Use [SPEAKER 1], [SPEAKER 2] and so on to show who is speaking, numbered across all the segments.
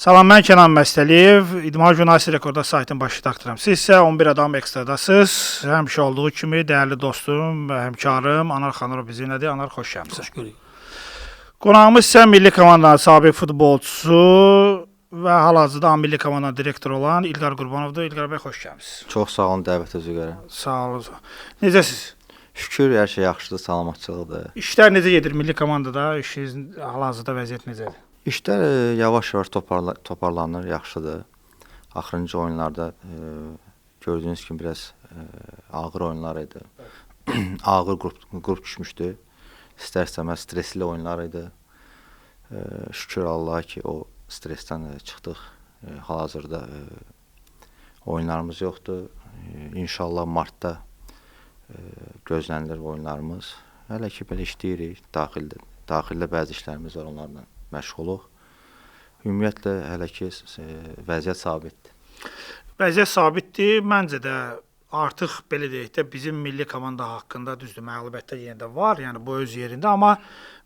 [SPEAKER 1] Salam, mən Kənan Məstəliyev, İdman Jurnalisti Rekorda saytın baş redaktoram. Siz isə 11 adam ekstradasınız. Həmişə olduğu kimi dəyərli dostum və həmkarım Anar Xanırov bizimlədir. Anar, xoş gəlmisən.
[SPEAKER 2] Xoş gördük.
[SPEAKER 1] Qonağımız isə milli komandanın sabiq futbolçusu və hal-hazırda milli komandanın direktoru olan İlqar Qurbanovdur. İlqar bəy, xoş gəlmisiniz.
[SPEAKER 3] Çox sağ olun dəvətinizə görə.
[SPEAKER 1] Sağ olun. Necəsiz?
[SPEAKER 3] Şükür, hər şey yaxşıdır, salamatçılıqdır.
[SPEAKER 1] İşlər necə gedir milli komandada? İşiniz hal-hazırda vəziyyət necədir?
[SPEAKER 3] İşlər yavaş-yavaş toparlanır, yaxşıdır. Axırıncı oyunlarda gördüyünüz kimi biraz ağır oyunlar idi. Ağır qrup düşmüşdü. İstər-istəməz stresli oyunlar idi. Şükür Allaha ki, o stresdən çıxdıq. Hal-hazırda oyunlarımız yoxdur. İnşallah martda gözlənilir oyunlarımız. Hələ ki, belə işləyirik. Daxildə bəzi işlərimiz var, onlarla məşğuluq. Ümumiyyətlə, hələ ki, vəziyyət sabitdir.
[SPEAKER 1] Vəziyyət sabitdir. Məncə də artıq belə deyək də bizim milli komanda haqqında düzdür, məlumatlar yenə də var, yəni bu öz yerində, amma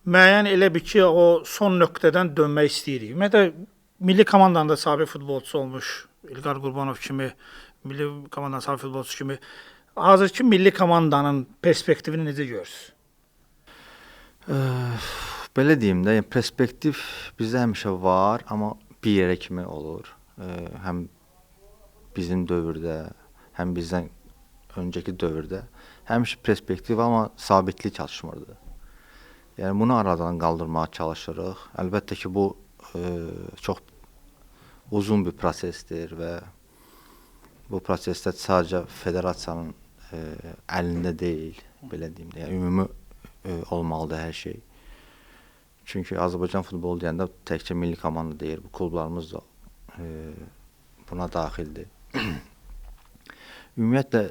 [SPEAKER 1] müəyyən elə bir ki, o son nöqtədən dönmək istəyirik. Ümumiyyətlə, milli komandanın da sabiq futbolçusu olmuş İlqar Qurbanov kimi, milli komandanın sabiq futbolçusu kimi hazırki milli komandanın perspektivini necə görürsünüz?
[SPEAKER 3] Belə deyim də, yəni perspektiv bizdə həmişə var, amma bir yerə kimi olur. Həm bizim dövrdə, həm bizdən öncəki dövrdə həmişə perspektiv, amma sabitlik çalışmırdı. Yəni bunu aradan qaldırmağa çalışırıq. Əlbəttə ki, bu çox uzun bir prosesdir və bu prosesdə sadəcə federasiyanın əlində deyil, belə deyim də, yəni ümumi olmalıdır hər şey. Çünki Azərbaycan futbolu deyəndə təkcə milli komanda deyir, bu klublarımız da buna daxildir. Ümumiyyətlə,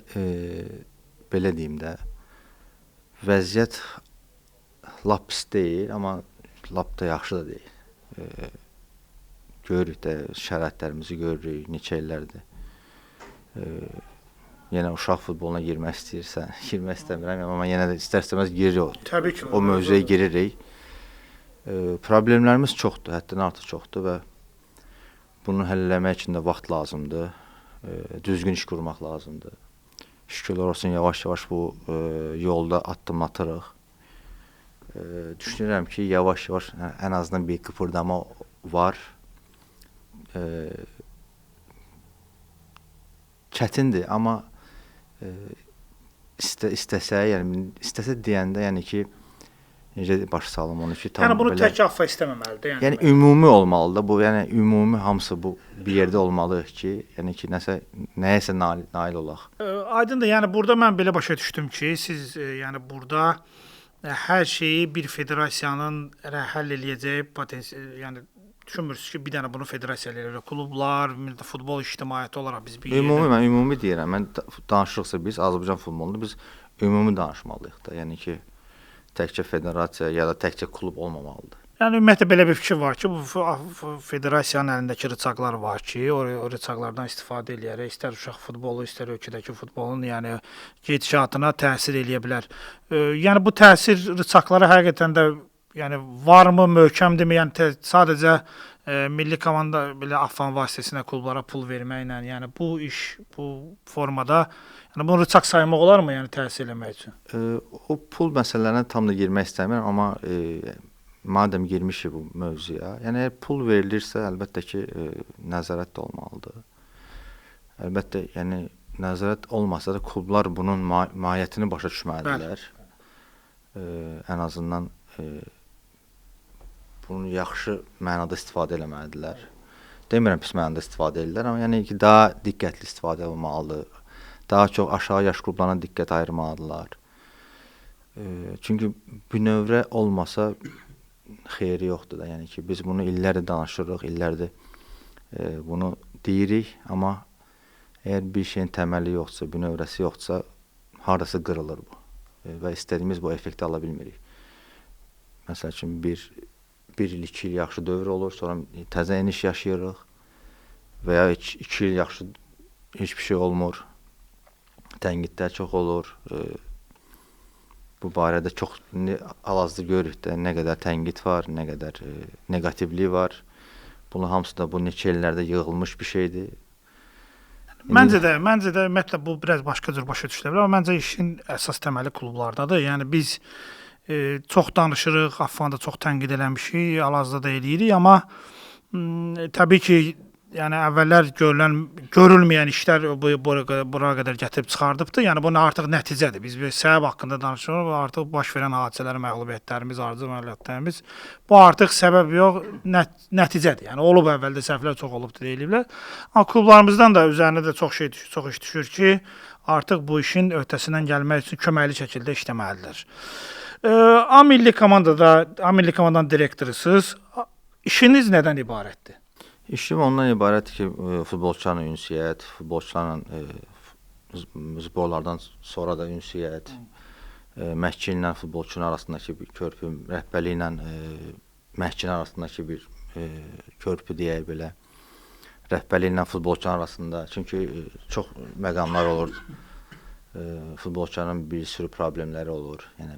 [SPEAKER 3] belə deyim də, vəziyyət lap pis deyil, amma lap da yaxşı da deyil. Görürük də, şəraitlərimizi görürük, neçə illərdir. Yenə uşaq futboluna girmək istəyirsən, girmək istəmirəm, amma yenə də istər-istəməz giririk.
[SPEAKER 1] Təbii ki.
[SPEAKER 3] O mövzuya giririk. Problemlərimiz çoxdur, həddən artıq çoxdur və bunu həll eləmək üçün də vaxt lazımdır. Düzgün iş qurmaq lazımdır. Şükürlər olsun, yavaş-yavaş bu yolda addım atırıq. Düşünürəm ki, yavaş-yavaş ən azından bir qıpırdama var. Çətindir, amma istəsə deyəndə, yəni ki, necə başa salım onu ki, tam
[SPEAKER 1] yəni bunu
[SPEAKER 3] belə,
[SPEAKER 1] tək affa istəməməlidir.
[SPEAKER 3] yəni ümumi olmalıdır bu, yəni ümumi hamısı bu bir yerdə olmalıdır ki, yəni ki, nəyəsə nail olaq.
[SPEAKER 1] Aydındır. Yəni burada mən belə başa düşdüm ki, siz yəni burada hər şeyi bir federasiyanın həll eləyəcəyi potensial, yəni düşünmürsünüz ki, bir dənə bunu federasiya eləyir, klublar, futbol ictimaiyyəti olaraq biz bir yerdə.
[SPEAKER 3] Mən ümumi deyirəm. Mən danışırıqsa biz Azərbaycan futbolunda biz ümumi danışmalıyıq da. Yəni ki, təkcə federasiya ya da təkcə klub olmamalıdır.
[SPEAKER 1] Yəni ümumiyyətlə belə bir fikir var ki, bu federasiyanın əlindəki rıçaqlar var ki, o rıçaqlardan istifadə eləyərək istər uşaq futbolu, istər ölkədəki futbolun yəni gedişatına təsir eləyə bilər. Yəni bu təsir rıçaqları həqiqətən də yəni varmı, möhkəmdirmi? Yəni sadəcə milli komanda belə affan vasitəsilə klublara pul verməklə, yəni bu iş bu formada, yəni bunu rıçaq saymaq olarmı, yəni təsir eləmək üçün?
[SPEAKER 3] O pul məsələlərinə tam da girmək istəmirəm, amma madəm girmişik bu mövzuya, yəni əgər pul verilirsə, əlbəttə ki, nəzarət də olmalıdır. Əlbəttə, yəni nəzarət olmasa da klublar bunun mahiyyətini başa düşməlidirlər. Ən azından bunu yaxşı mənada istifadə eləməlidirlər. Demirəm pis mənada istifadə edirlər, amma yəni ki, daha diqqətli istifadə olmalıdır. Daha çox aşağı yaş qruplarına diqqət ayırmalıdırlar. Çünki bünövrə olmasa xeyri yoxdur da. Yəni ki, biz bunu illərdir danışırıq, illərdir bunu deyirik, amma əgər bir şeyin təməli yoxdursa, bünövrəsi yoxdursa, haradasa qırılır bu. Və istədiyimiz bu effekti ala bilmirik. Məsəl üçün, bir il, 2 il yaxşı dövr olur, sonra təzə eniş yaşayırıq və ya 2 il yaxşı hiçbir şey olmur. Tənqidlər çox olur. Bu barədə çox hal-hazırda görürük də nə qədər tənqid var, nə qədər negativlik var. Bunun hamısı da bu neçə illərdə yığılmış bir şeydir.
[SPEAKER 1] Məncə də ümumiyyətlə bu biraz başqa cür başa düşülə bilər, amma məncə işin əsas təməli klublardadır. Yəni biz çox danışırıq, Affanda çox tənqid eləmişik, hal-hazırda da eləyirik, amma təbii ki, yəni əvvəllər görülməyən işlər bura qədər gətirib çıxardıbdı. Yəni bu artıq nəticədir. Biz səbəb haqqında danışırıq və artıq baş verən hadisələr, məğlubiyyətlərimiz, arzu məğlubiyyətlərimiz bu artıq səbəb yox, nəticədir. Yəni olub əvvəldə səhvlər çox olubdu deyiliblər. Amma klublarımızdan da üzərinə də çox iş düşür ki, artıq bu işin öhdəsindən gəlmək üçün köməkli şəkildə işləməlidirlər. A milli komandanın direktorusunuz. İşiniz nədən ibarətdir?
[SPEAKER 3] İşim ondan ibarətdir ki, futbolçularla ünsiyyət, futbolçularla zborlardan sonra da ünsiyyət, məşqçi ilə futbolçunun arasındakı bir körpü, rəhbərlik ilə məşqçinin arasındakı bir körpü deyək belə, rəhbərlik ilə futbolçunun arasında. Çünki çox məqamlar olur, futbolçuların bir sürü problemləri olur. Yəni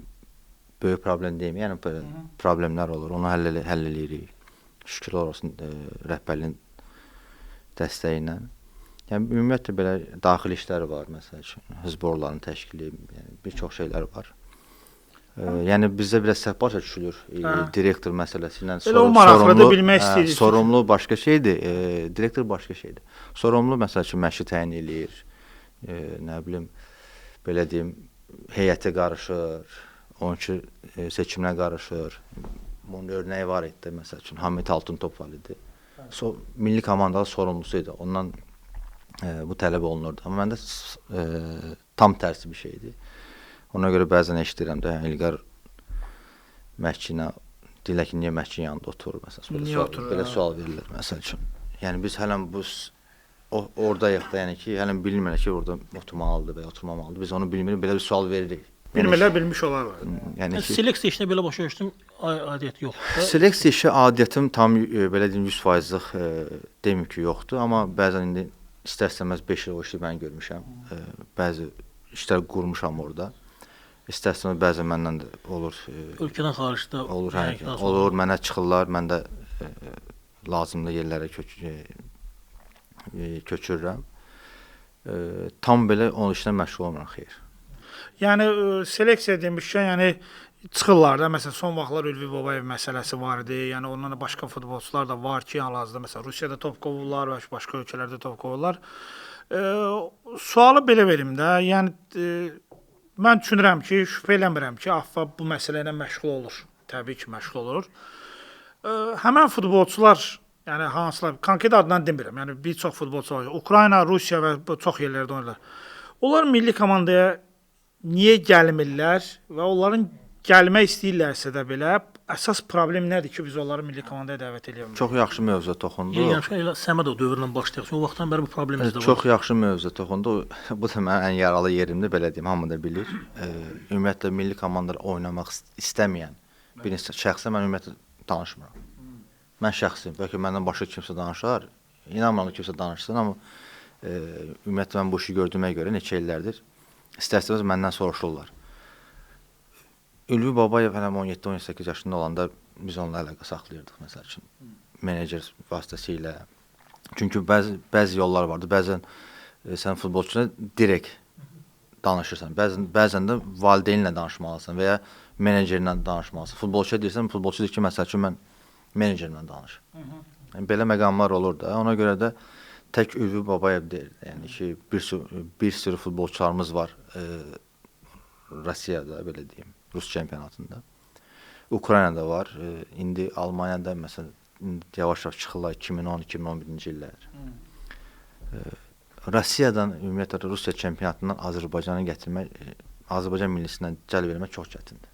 [SPEAKER 3] böyük problem deyim, yəni problemlər olur, onu həll edirik. Şükürlər olsun rəhbərliyin dəstəyi ilə. Yəni ümumiyyətlə belə daxili işlər var, məsəl üçün zborların təşkili, yəni bir çox şeylər var. Yəni bizdə biraz səhv başa düşülür direktor məsələsi ilə.
[SPEAKER 1] Elə o maraqlıdır, bilmək istəyirik.
[SPEAKER 3] Sorumlu başqa şeydir, direktor başqa şeydir. Sorumlu məsəl üçün məşqi təyin eləyir, nə bilim, belə deyim, heyətə qarışır, oyunçu seçiminə qarışır. Bunun örnəyi var idi, məsəl üçün Hamid Altıntop var idi. Milli komandanın sorumlusu idi. Ondan bu tələb olunurdu. Amma məndə tam tərsi bir şeydir. Ona görə bəzən eşidirəm də, İlqar məşqçinə deyirlər ki, niyə məşqçinin yanında oturur, məsələn. Belə sual verirlər, məsəl üçün. Yəni biz hələn oradayıq da, yəni ki, hələn bilmirlər ki, orada oturmalıdır və ya oturmamalıdır. Biz onu bilmirik, belə bir sual veririk.
[SPEAKER 1] Bilmirlər, bilmiş olar.
[SPEAKER 2] Yəni seleksiya işinə belə başa düşdüm, adiyyət yoxdur.
[SPEAKER 3] Seleksiya işi adiyyətim tam belə deyim 100%lıq demir ki, yoxdur, amma bəzən indi istər-istəməz 5 il o işi mən görmüşəm. Bəzi işlər qurmuşam orada. İstər-istəməz bəzən məndən də olur.
[SPEAKER 2] Ölkədən xaricdə
[SPEAKER 3] olur, mənə çıxırlar, mən də lazımlı yerlərə köçürürəm. Tam belə o işlə məşğul olmuram, xeyr.
[SPEAKER 1] Yəni seleksiya demişkən, yəni çıxırlar da, məsələn, son vaxtlar Ülvi Babayev məsələsi var idi. Yəni ondan da başqa futbolçular da var ki, hal-hazırda məsələn Rusiyada top qovurlar və başqa ölkələrdə top qovurlar. Sualı belə verim də. Yəni mən düşünürəm ki, şübhə eləmirəm ki, AFFA bu məsələ ilə məşğul olur. Təbii ki, məşğul olur. Həmən futbolçular, yəni hansılar, konkret adından demirəm. Yəni bir çox futbolçular var. Ukrayna, Rusiya və çox yerlərdə oynayırlar. Onlar milli komandaya niyə gəlmirlər və onların gəlmək istəyirlərsə də belə əsas problem nədir ki, biz onları milli komandaya dəvət edə bilmirik?
[SPEAKER 3] Çox yaxşı mövzuya toxundu.
[SPEAKER 2] Yəni Səmədov dövründən başlayaq. O vaxtdan bəri bu problemimiz də var.
[SPEAKER 3] Çox yaxşı mövzuya toxundu. Bu da mənim ən yaralı yerimdir, belə deyim, hamı da bilir. Ümumiyyətlə milli komandada oynamaq istəməyən bir şəxsə mən ümumiyyətlə danışmıram. Mən şəxsim, bəlkə məndən başqa kimsə danışar, inanmıram ki, kimsə danışsın, amma ümumiyyətlə mən bu işi gördüyümə görə neçə illərdir istər-istəməz məndən soruşurlar. Ülvi Babayev hələm 17-18 yaşında olanda biz onunla əlaqə saxlayırdıq, məsəl üçün, menecer vasitəsilə. Çünki bəzi yollar vardı, bəzən sən futbolçuna direkt danışırsan, bəzən də valideynlə danışmalısan və ya menecerlə danışmalısın. Futbolçuya deyirsən, futbolçu deyir ki, məsəl üçün, mən menecerlə danışım. Yəni, belə məqamlar olur da, ona görə də tək Ülvi Babayev deyil, yəni ki, bir sürü futbolçularımız var Rusiyada, belə deyim, Rus çempionatında. Ukraynada var, indi Almaniyada, məsələn, yavaş-yavaş çıxırlar 2010-2011-ci illər. Rusiyadan, ümumiyyətlə, Rusiya çempionatından Azərbaycanı gətirmək, Azərbaycan millisindən cəlb vermək çox çətindir.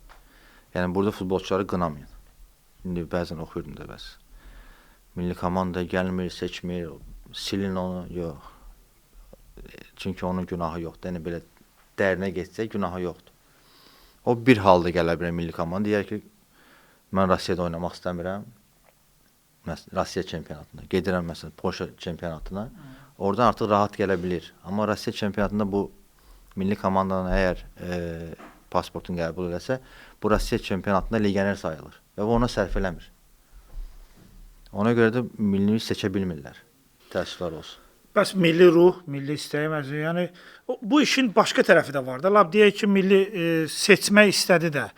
[SPEAKER 3] Yəni, burada futbolçuları qınamayın. İndi bəzən oxuyurdum da bəs. Milli komanda gəlmir, seçmir, silin onu, yox. Çünki onun günahı yoxdur. Yəni, belə dərinə geçsə, günahı yoxdur. O bir halda gələ bilər milli komanda. Deyər ki, mən Rusiyada oynamaq istəmirəm. Rusiya çempionatında. Gedirəm, məsələn, Polşa çempionatına. Oradan artıq rahat gələ bilir. Amma Rusiya çempionatında bu milli komandanın əgər pasportunu qəbul edəsə, bu Rusiya çempionatında legioner sayılır və bu ona sərf eləmir. Ona görə də millini seçə bilmirlər. Təəssüflər olsun.
[SPEAKER 1] Bəs milli ruh, milli istəyəməz. Yəni bu işin başqa tərəfi də var da. Lap deyək ki, milli seçmək istədi də.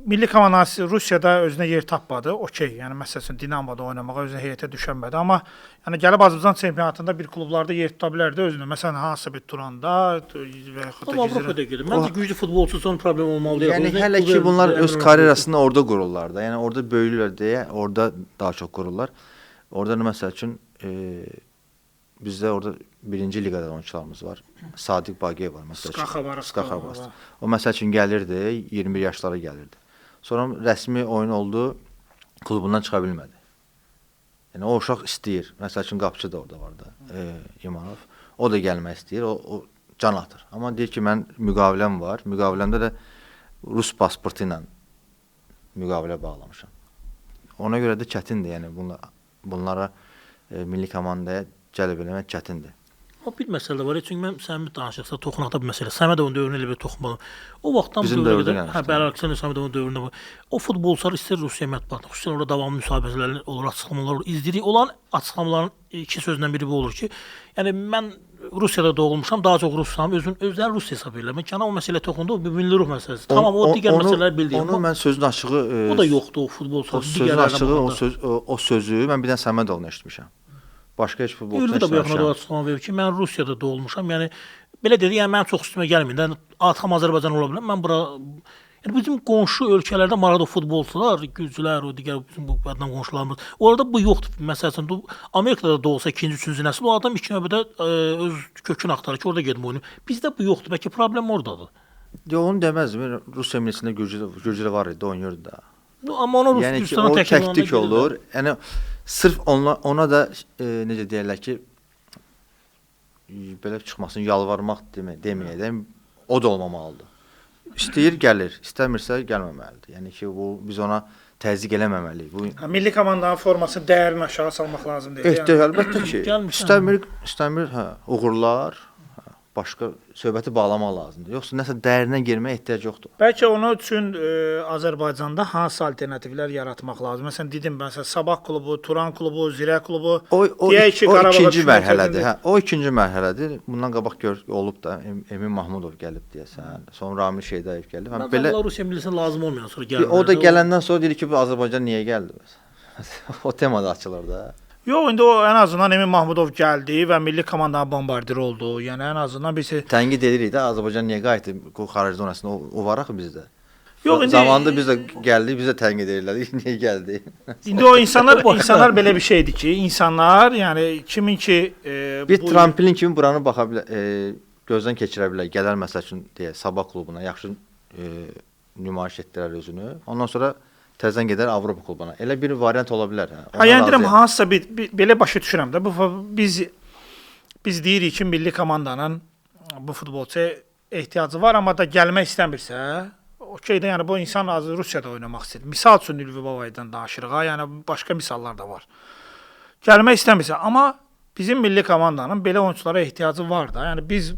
[SPEAKER 1] Milli komandası Rusiyada özünə yer tapmadı. Okey. Yəni məsələn Dinamoda oynamağa özünə heyətə düşənmədi, amma yəni gəlib Azərbaycan çempionatında bir klublarda yer tuta bilərdi özünə. Məsələn hansısa bir Turanda və yaxud
[SPEAKER 2] Amma Avropada gedir. Məncə güclü futbolçu son problem olmalı deyil.
[SPEAKER 3] Yəni hələ ki bunlar öz karyerasını orada qururlar da. Yəni orada böyüyürlər deyə orada daha çox qururlar. Orada məsəl üçün bizdə orada 1-ci liqada oyunçularımız var. Sadiq Baqiyev var məsələn. Skaxabarovsk. O məsəl üçün gəlirdi, 21 yaşlara gəlirdi. Sonra rəsmi oyun oldu, klubundan çıxa bilmədi. Yəni o uşaq istəyir. Məsəl üçün qapıçı da orada var da, İmanov. O da gəlmək istəyir, o can atır. Amma deyir ki, mən müqaviləm var. Müqaviləmdə də Rus pasportu ilə müqavilə bağlamışam. Ona görə də çətindir, yəni bunlara milli komandaya cəlb eləmək çətindir.
[SPEAKER 2] O bir məsələ var. Çünki mən Səmid danışıqsa toxunaqda bir məsələ. Səmədovun dövrünə elə bir toxunmadım. O vaxtdan
[SPEAKER 3] bizim dövrdə
[SPEAKER 2] Ələksən Səmədovun dövründə o futbolçular istər Rusiya mətbuatında, xüsusən orada davamlı müsahibələr olur, açıqlamalar olur. İzləyirik. Olan açıqlamaların iki sözündən biri bu olur ki, yəni mən Rusiyada doğulmuşam, daha çox Russam, özləri Rus hesab edirlər. Mən o məsələ toxundu, bu milli ruh məsələsi. Tamam, o digər məsələləri bildim.
[SPEAKER 3] Onu mən sözün açığı
[SPEAKER 2] o da yoxdur o futbolçular.
[SPEAKER 3] Sözün açığı o sözü mən bir dənə Səmədovdan eşitmişəm. Başqa heç futbolçu
[SPEAKER 2] Ülvi də bu yaxına da açıqlama verir ki, mən Rusiyada doğulmuşam. Yəni belə dedi, yəni mənim çox üstümə gəlmir. Yəni atam Azərbaycan ola bilər. Mən bura yəni bizim qonşu ölkələrdə maraqlı futbolçular, gürcülər, o digər bizim bu adnan qonşularımız. Orada bu yoxdur. Məsələn, Amerikada da olsa ikinci, üçüncü nəsil o adam ilk növbədə öz kökünü axtarır ki, orada gedim oynayım. Bizdə bu yoxdur. Bəlkə problem ordadır.
[SPEAKER 3] Yox, onu deməzdim. Rusiya millisində gürcülər var idi, oynayırdı da.
[SPEAKER 2] Amma ona
[SPEAKER 3] yəni ki, o təktik olur. Yəni sırf ona da necə deyirlər ki, belə çıxmasın, yalvarmaq deməyək, o da olmamalıdır. İstəyir gəlir, istəmirsə gəlməməlidir. Yəni ki, biz ona təzyiq eləməməliyik.
[SPEAKER 1] Milli komandanın formasını dəyərini aşağı salmaq lazım deyil.
[SPEAKER 3] Əlbəttə ki, istəmir, uğurlar, başqa söhbəti bağlamaq lazımdır. Yoxsa nəsə dərindən girməyə ehtiyac yoxdur.
[SPEAKER 1] Bəlkə onun üçün Azərbaycanda hansı alternativlər yaratmaq lazım? Məsələn, dedim mən Sabah klubu, Turan klubu, Zirə klubu, deyək ki, Qarabağ
[SPEAKER 3] ikinci mərhələdir. O ikinci mərhələdir. Bundan qabaq olub da Emin Mahmudov gəlib deyəsən. Sonra Ramil Şeydayev gəlib.
[SPEAKER 2] Belə Rusiya millisinə lazım olmayan sonra gəldi.
[SPEAKER 3] O da gələndən sonra deyir ki, bu Azərbaycan niyə gəldi? O temada açılır da.
[SPEAKER 1] Yox, indi o ən azından Emin Mahmudov gəldi və milli komandanın bombardir oldu. Yəni ən azından biz
[SPEAKER 3] tənqid edirik də Azərbaycan niyə qayıtdı xarici zonasına? O var axı bizdə.
[SPEAKER 1] Yox, indi
[SPEAKER 3] zamanında biz də gəldik, biz də tənqid edirlər. Niyə gəldi?
[SPEAKER 1] İndi o insanlar belə bir şeydir ki, insanlar, yəni kimin ki
[SPEAKER 3] bir tramplin kimi buranı baxa bilər, gözdən keçirə bilər. Gələr məsəl üçün deyə Sabah klubuna yaxşı nümayiş etdirər özünü. Ondan sonra təzədən gedər Avropa klubuna. Elə bir variant ola bilər.
[SPEAKER 1] Yəni deyirəm hansısa bir belə başa düşürəm də. Bu biz deyirik ki, milli komandanın bu futbolçuya ehtiyacı var, amma da gəlmək istəmirsə, okey də, yəni bu insan Rusiyada oynamaq istəyir. Misal üçün Ülvi Babaydan danışırıq, yəni başqa misallar da var. Gəlmək istəmirsə, amma bizim milli komandanın belə oyunçulara ehtiyacı var da. Yəni biz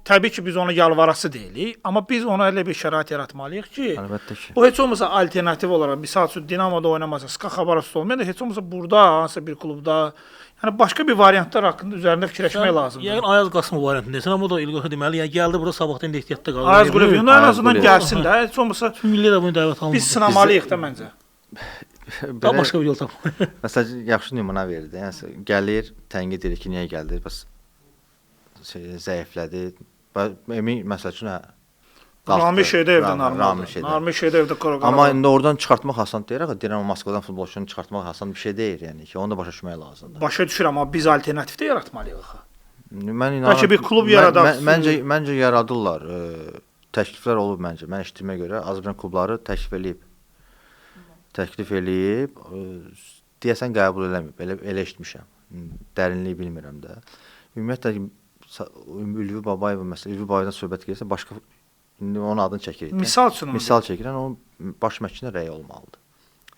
[SPEAKER 1] təbii ki, biz ona yalvarası deyilik, amma biz ona elə bir şərait yaratmalıyıq ki,
[SPEAKER 3] əlbəttə ki,
[SPEAKER 1] o heç olmasa alternativ olaraq, misal üçün Dinamoda oynamasa, Skaxabarovskda olmayanda heç olmasa burada, hansısa bir klubda, yəni başqa bir variantlar haqqında üzərində fikirləşmək lazımdır.
[SPEAKER 2] Yəni Ayaz Qasımov variantını desən, amma o da İlqar deməli, yəni gəldi bura sabahdan da ehtiyatda qaldı.
[SPEAKER 1] Ayaz Qulevin ən azından gəlsin də, heç olmasa
[SPEAKER 2] milli də bunu dəvət alınır.
[SPEAKER 1] Biz sınamalıyıq da məncə.
[SPEAKER 2] Daha başqa bir yol tapmalıyıq.
[SPEAKER 3] Məsələn, yaxşı nümunə verdi. Yəni gəlir, tənqid edir ki, niyə gəldi? Bəs zəiflədi. Emin məsəl üçün
[SPEAKER 1] Ramil Şeydayevdə normaldır. Ramil Şeydayevdə Qarabağ.
[SPEAKER 3] Amma indi oradan çıxartmaq asan deyir. Axı Dinamo Moskvadan futbolçunu çıxartmaq asan bir şey deyil, yəni ki, onu da başa düşmək lazımdır.
[SPEAKER 1] Başa düşürəm, amma biz alternativ də yaratmalıyıq axı.
[SPEAKER 3] Mən inanıram.
[SPEAKER 1] Bəlkə bir klub yaradaq.
[SPEAKER 3] Məncə yaradırlar. Təkliflər olub məncə. Mən eşitdiyimə görə Azərbaycan klubları təklif eləyib, deyəsən qəbul eləməyib. Elə eşitmişəm. Dərinliyi bilmirəm də. Ümumiyyətlə Ülvi Babayev məsələn, Ülvi Babayevdən söhbət gəlirsə, başqa indi onun adını çəkirik.
[SPEAKER 1] Misal
[SPEAKER 3] çəkirəm, onun baş məşqçinin rəyi olmalıdır.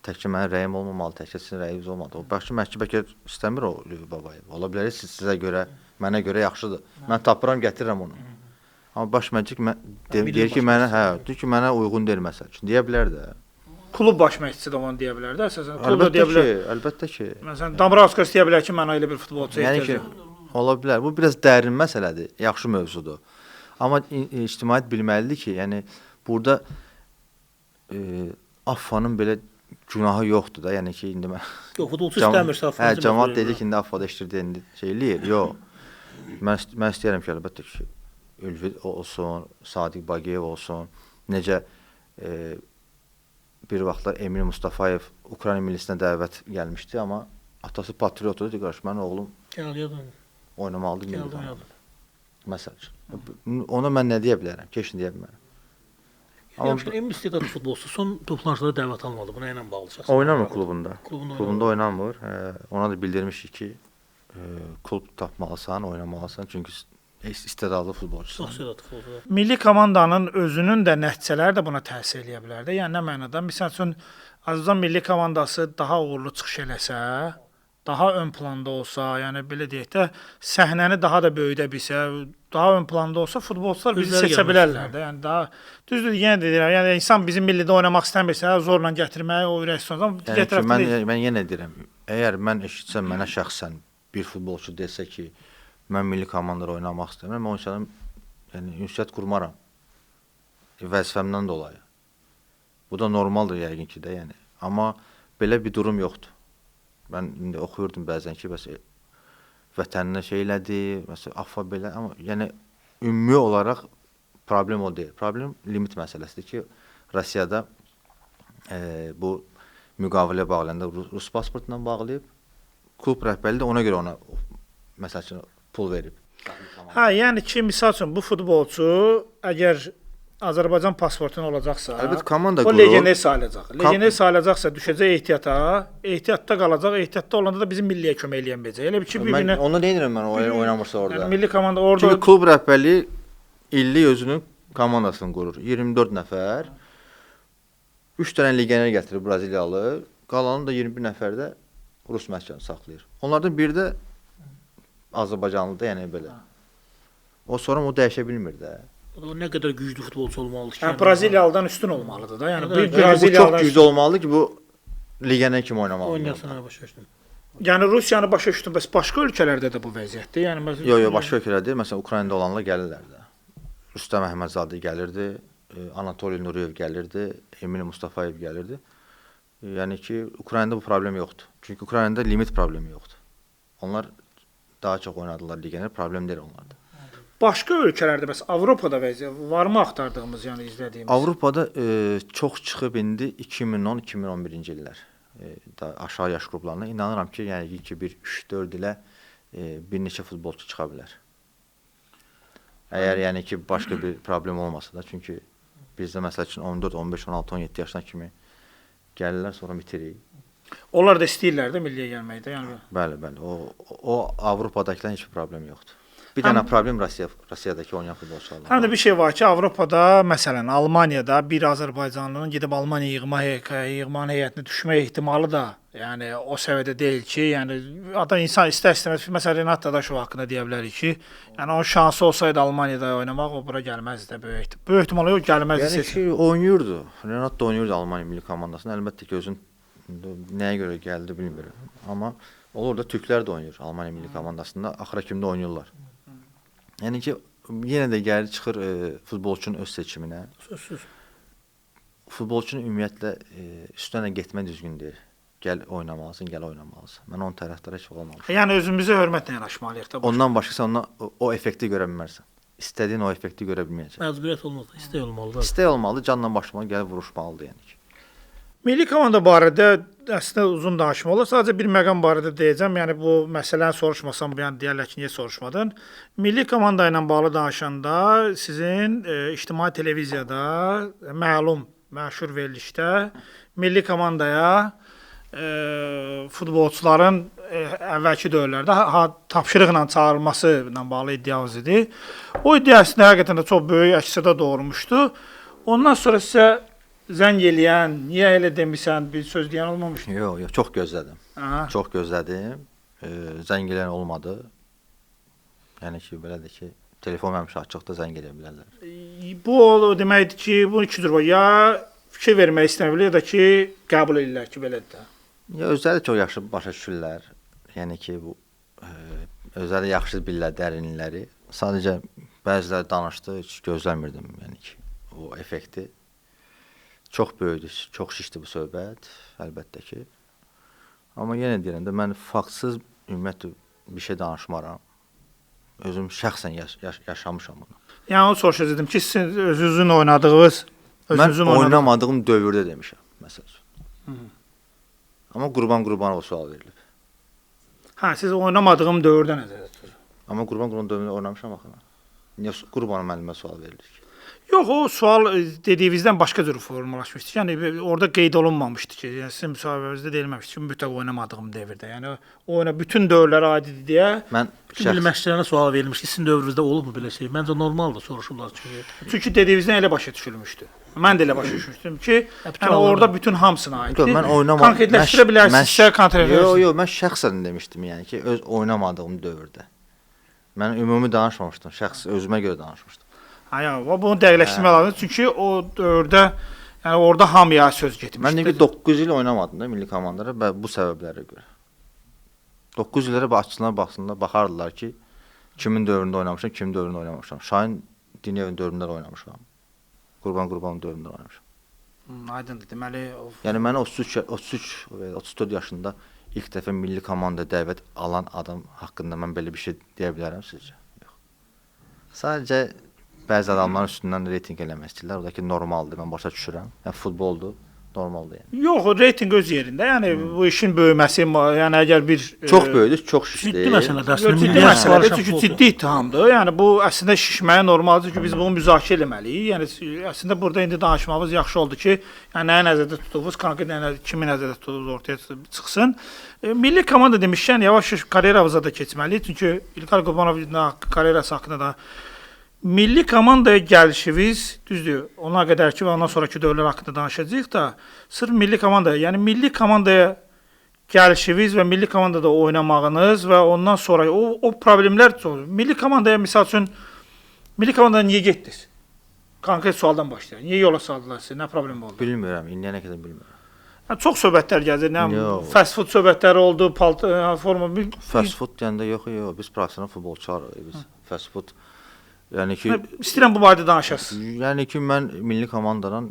[SPEAKER 3] Təkcə mənim rəyim olmamalı, təkcə sizin rəyiniz olmalıdır. O baş məşqçi bəlkə istəmir o Ülvi Babayev. Ola bilər sizə görə, mənə görə yaxşıdır. Mən tapıram, gətirirəm onu. Amma baş məşqçi deyir ki, mənə uyğun deyil məsəl üçün. Deyə bilər də.
[SPEAKER 1] klub baş məşqçisi də onu deyə bilər də, əsasən klub da deyə bilər.
[SPEAKER 3] Əlbəttə ki.
[SPEAKER 1] Məsələn, Dambrauskas deyə bilər ki, mən elə bir futbolçu
[SPEAKER 3] Yəni ki,
[SPEAKER 1] ehtiyacım.
[SPEAKER 3] ola bilər. Bu biraz dərin məsələdir, yaxşı mövzudur. Amma ictimaiyyət bilməlidir ki, yəni burada AFFA-nın belə günahı yoxdur da. Yəni ki, indi mən
[SPEAKER 2] Yox, futbolçu istəmirsə AFFA.
[SPEAKER 3] Hə, cəmaət dedi ki, indi AFFA-da işdir indi şey eləyir. Yox. Mən istəyirəm ki, əlbəttə ki, Ülvi olsun, Sadiq Baqiyev olsun, necə bir vaxtlar Emin Mustafayev Ukrayna millisinə dəvət gəlmişdi, amma atası patriotdur, dedi qardaş, mənim oğlum oynamalıdır millidə. Məsəl üçün. Ona mən nə deyə bilərəm? Keçin deyə bilmərəm.
[SPEAKER 2] Amma Emin istedadlı futbolçu son toplantılara dəvət almadı. Buna ilə bağlı şəxsən.
[SPEAKER 3] Oynamır klubunda.
[SPEAKER 2] Klubunda
[SPEAKER 3] oynamır. Ona da bildirmişik ki, klub tapmalısan, oynamalısan, çünki istedadlı futbolçusan.
[SPEAKER 2] İstedadlı futbolçu.
[SPEAKER 1] Milli komandanın özünün də nəticələri də buna təsir eləyə bilər də. Yəni nə mənada? Məsəl üçün Azərbaycan milli komandası daha uğurlu çıxış eləsə, daha ön planda olsa, yəni belə deyək də, səhnəni daha da böyüdə bilsə, daha ön planda olsa futbolçular bizi seçə bilərlər də. Yəni daha düzdür, yenə də deyirəm, yəni insan bizim millidə oynamaq istəmirsə, zorla gətirməyi o ürək istəyir.
[SPEAKER 3] Yəni ki, mən yenə deyirəm, əgər mən eşitsəm mənə şəxsən bir futbolçu desə ki, mən milli komandada oynamaq istəmirəm, mən onun yəni ünsiyyət qurmaram. Vəzifəmdən dolayı. Bu da normaldır yəqin ki də, yəni. Amma belə bir durum yoxdur. Mən indi oxuyurdum bəzən ki, bəs vətəninə şey elədi, məsələn, AFFA belə, amma yəni ümumi olaraq problem o deyil. Problem limit məsələsidir ki, Rusiyada bu müqavilə bağlayanda Rus pasportla bağlayıb, klub rəhbəri də ona görə ona məsəl üçün pul verib.
[SPEAKER 1] Hə, yəni ki, misal üçün bu futbolçu əgər Azərbaycan pasportun olacaqsa,
[SPEAKER 3] əlbəttə komanda
[SPEAKER 1] o
[SPEAKER 3] qurur.
[SPEAKER 1] legioner sayılacaq. Legioner sayılacaqsa düşəcək ehtiyatda qalacaq. Ehtiyatda olanda da bizim milliyə kömək eləyənməyəcək. Elə bir ki, bir-birinə
[SPEAKER 3] Onu deyirəm mən, oynamırsa orada.
[SPEAKER 1] yəni milli komanda orada
[SPEAKER 3] Çünki klub rəhbərliyi illik özünün komandasını qurur. 24 nəfər. 3 dənə legioner gətirir Braziliyalı, qalanı da 21 nəfər də Rus məskəni saxlayır. Onlardan biri də Azərbaycanlıdır, yəni belə. O sonra o dəyişə bilmir də.
[SPEAKER 2] O nə qədər güclü futbolçu olmalıdır ki.
[SPEAKER 1] yəni Braziliyalıdan üstün olmalıdır da. Yəni
[SPEAKER 2] Yəni,
[SPEAKER 1] bir
[SPEAKER 3] Bu çox
[SPEAKER 1] Braziliyalıdan
[SPEAKER 3] güclü olmalıdır ki, bu legioner kimi oynamalıdır.
[SPEAKER 2] Oynasın başa düşdüm.
[SPEAKER 1] yəni Rusiyanı başa düşdüm, bəs başqa ölkələrdə də bu vəziyyətdir. Yəni məsələn
[SPEAKER 3] Yox, başqa ölkələrdə deyil. Məsələn, Ukraynada olanlar gəlirlər də. Rüstəm Əhmədzadə gəlirdi, Anatoliy Nuriyev gəlirdi, Emin Mustafayev gəlirdi. Yəni ki, Ukraynada bu problem yoxdur. Çünki Ukraynada limit problemi yoxdur. Onlar daha çox oynadılar legioner, problem deyil onlarda.
[SPEAKER 1] başqa ölkələrdə bəs Avropada vəziyyət varmı axtardığımız, yəni izlədiyimiz?
[SPEAKER 3] Avropada çox çıxıb indi 2010-2011-ci illər aşağı yaş qruplarına inanıram ki, yəni ki, bir 3-4 ilə bir neçə futbolçu çıxa bilər. Əgər yəni ki, başqa bir problem olmasa da, çünki bizdə məsəl üçün 14, 15, 16, 17 yaşına kimi gəlirlər, sonra bitirik.
[SPEAKER 1] Onlar da istəyirlər də milliyə gəlməkdə, yəni.
[SPEAKER 3] Bəli, bəli. O Avropadakıların heç bir problem yoxdur. Bir dənə problem Rusiyadakı oynayan futbolçularla.
[SPEAKER 1] Həm də bir şey var ki, Avropada, məsələn, Almaniyada bir Azərbaycanlının gedib Almaniya yığma heyətinə düşmə ehtimalı da, yəni o səviyyədə deyil ki, yəni adam insan istər-istəməz, məsələn, Renat Dadaşov haqqında deyə bilərik ki, yəni onun şansı olsaydı Almaniyada oynamaq, o bura gəlməzdi də böyük ehtimalla o gəlməzdi.
[SPEAKER 3] Yəni ki, oynayırdı. Renat da oynayırdı Almaniya milli komandasında. Əlbəttə ki, özün nəyə görə gəldi bilmirəm. Amma olur da türklər də oynayır Almaniya milli komandasında, axıra kimdə oynayırlar. Yəni ki, yenə də gəlir çıxır futbolçunun öz seçiminə.
[SPEAKER 2] Sözsüz.
[SPEAKER 3] Futbolçunun ümumiyyətlə üstünə getmə düzgün deyil. Gəl oynamalısan, gəl oynamalısan. Mən onun tərəfdarı heç olmamışam.
[SPEAKER 1] Yəni özümüzə hörmətlə yanaşmalıyıq da.
[SPEAKER 3] Ondan başqası o effekti görə bilmərsən. İstədiyin o effekti görə bilməyəcəksən.
[SPEAKER 2] Məcburiyyət olmaz, istək olmalıdır.
[SPEAKER 3] İstək olmalıdır, canla başlamalı, gəlib vuruşmalıdır yəni ki.
[SPEAKER 1] Milli komanda barədə əslində uzun danışma olur. Sadəcə bir məqam barədə deyəcəm. Yəni bu məsələni soruşmasam, yəni deyərlər ki, niyə soruşmadın? Milli komanda ilə bağlı danışanda sizin ictimai televiziyada məşhur verilişdə milli komandaya futbolçuların əvvəlki dövrlərdə tapşırıqla çağırılması ilə bağlı iddianız idi. O iddia əslində həqiqətən də çox böyük əks-səda doğurmuşdu. Ondan sonra sizə zəng eləyən, niyə elə demisən, bir söz deyən olmamışdı?
[SPEAKER 3] Yox, çox gözlədim.
[SPEAKER 1] Aha.
[SPEAKER 3] Çox gözlədim. Zəng eləyən olmadı. Yəni ki, belədir ki, telefon həmişə açıqda zəng eləyə bilərlər.
[SPEAKER 1] Bu o deməkdir ki, bu iki cür var. Ya fikir vermək istəmirlər ya da ki, qəbul edirlər ki, belədir də.
[SPEAKER 3] Ya özləri də çox yaxşı başa düşürlər. Yəni ki, bu özləri yaxşı bilirlər dərinlikləri. Sadəcə bəziləri danışdı, heç gözləmirdim, yəni ki, o effekti. Çox böyükdür, çox şişdi bu söhbət, əlbəttə ki. Amma yenə deyirəm də, mən faktsız ümumiyyətlə bir şey danışmaram. Özüm şəxsən yaşamışam bunu.
[SPEAKER 1] Yəni, onu soruşacaqdım ki, siz özünüzün oynadığınız,
[SPEAKER 3] Mən oynamadığım dövrdə demişəm, məsəl üçün. Amma Qurbanova sual verilib.
[SPEAKER 1] Hə, siz oynamadığım dövrdə nəzərdə tutur.
[SPEAKER 3] Amma Qurbanova dövründə oynamışam axı. Niyə Qurbanov müəllimə sual verilir ki?
[SPEAKER 1] Yox, o sual dediyinizdən başqa cür formalaşmışdı. Yəni orada qeyd olunmamışdı ki, yəni sizin müsahibəmizdə deyilməmişdi ki, mütləq oynamadığım dövrdə. Yəni bütün dövrlərə aiddir deyə.
[SPEAKER 3] Mən
[SPEAKER 2] Milli məşqçilərə sual verilmiş ki, sizin dövrünüzdə olubmu belə şey? Məncə normaldır, soruşurlar çünki.
[SPEAKER 1] Çünki dediyinizdən elə başa düşülmüşdü. Mən də elə başa düşmüşdüm ki, yəni orada bütün hamısına aiddir.
[SPEAKER 3] Mən oynamadım.
[SPEAKER 1] Konkretləşdirə bilərsinizsə konkretləşdirin.
[SPEAKER 3] Yox, mən şəxsən demişdim, yəni ki, öz oynamadığım dövrdə. Mən ümumi danışmamışdım, şəxs özümə görə danışmışdım.
[SPEAKER 1] Hə, bunu dəqiqləşdirmək lazımdır. Çünki o dövrdə, yəni orada hamıya söz getmişdi.
[SPEAKER 3] Mən deyim ki, 9 il oynamadım da milli komandada və bu səbəblərə görə. 9 illərə baxsınlar, baxardılar ki, kimin dövründə oynamışam, kimin dövründə oynamamışam. Şahin Diniyevin dövründə də oynamışam. Qurbanovun dövründə oynamışam.
[SPEAKER 1] Aydındır. Deməli,
[SPEAKER 3] yəni mən 33-34 yaşında ilk dəfə milli komandaya dəvət alan adam haqqında mən belə bir şey deyə bilərəm sizcə? Yox. Sadəcə bəzi adamların üstündən reytinq eləmək istəyirlər. O da ki, normaldır, mən başa düşürəm. Yəni futboldur, normaldır yəni.
[SPEAKER 1] Yox, o reytinq öz yerində. Yəni bu işin böyüməsi, yəni əgər bir
[SPEAKER 3] çox böyüdür, çox şişdir.
[SPEAKER 2] Ciddi məsələdir əslində.
[SPEAKER 1] Ciddi məsələdir, çünki ciddi ittihamdır. Yəni bu əslində şişməyə normaldır ki, biz bunu müzakirə etməliyik. Yəni əslində burada indi danışmağımız yaxşı oldu ki, yəni nəyə nəzərdə tutduğunuz, konkret kimi nəzərdə tutduğunuz ortaya çıxsın. Milli komanda demişkən yavaş-yavaş karyeramıza da keçməliyik. Çünki İlkay Qurbanovun karyerası haqqında da milli komandaya gəlişiniz, düzdür, ona qədər ki və ondan sonraki dövrlər haqqında danışacağıq da, sırf milli komandaya, yəni milli komandaya gəlişiniz və milli komandada oynamağınız və ondan sonra o problemlər çox. Milli komandaya misal üçün milli komandaya niyə getdiniz? Konkret sualdan başlayaq. Niyə yola saldılar sizi? Nə problem oldu?
[SPEAKER 3] Bilmirəm, indiyənə qədər bilmirəm.
[SPEAKER 1] Yəni, çox söhbətlər gəlir, nə fast food söhbətləri oldu, forma.
[SPEAKER 3] Fast food deyəndə yox, biz professional futbolçularıq, biz fast food. Yəni ki,
[SPEAKER 1] istəyirəm bu barədə danışasınız.
[SPEAKER 3] Yəni ki, mən milli komandadan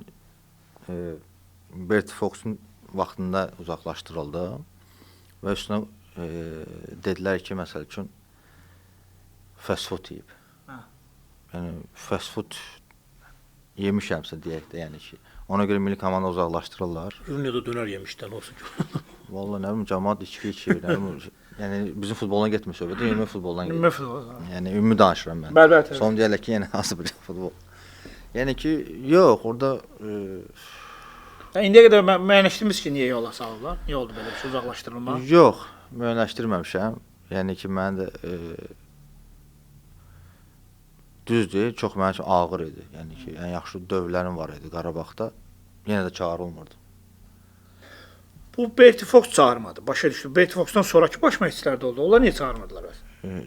[SPEAKER 3] Bert Foxun vaxtında uzaqlaşdırıldım və üstünə dedilər ki, məsəl üçün fast food yeyib. Yəni fast food yemişəmsə deyək də, yəni ki, ona görə milli komanda uzaqlaşdırırlar.
[SPEAKER 2] Juniorda dönər yemişdən olsun ki.
[SPEAKER 3] Vallahi nə bilim, cəmaət içki içir, nə bilim. Yəni bizim futboldan getmir söhbət, ümumi futboldan gedir.
[SPEAKER 1] Ümumi futbol.
[SPEAKER 3] Yəni ümumi danışıram mən.
[SPEAKER 1] Bəli.
[SPEAKER 3] Son deyirlər ki, yəni hansı bir futbol. Yəni ki, yox, orada
[SPEAKER 1] İndiyə qədər müəyyənləşdirmisiniz ki, niyə yola saldılar? Niyə oldu belə bir şey, uzaqlaşdırılma?
[SPEAKER 3] Yox, müəyyənləşdirməmişəm. Yəni ki, mən də düzdür, çox mənim üçün ağır idi. Yəni ki, ən yaxşı dövrlərim var idi Qarabağda. Yenə də çağırılmırdı.
[SPEAKER 1] Bu Berti Fox çağırmadı. Başa düşdüm. Berti Foxdan sonraki baş məşqçilər də oldu. Onlar niyə çağırmadılar?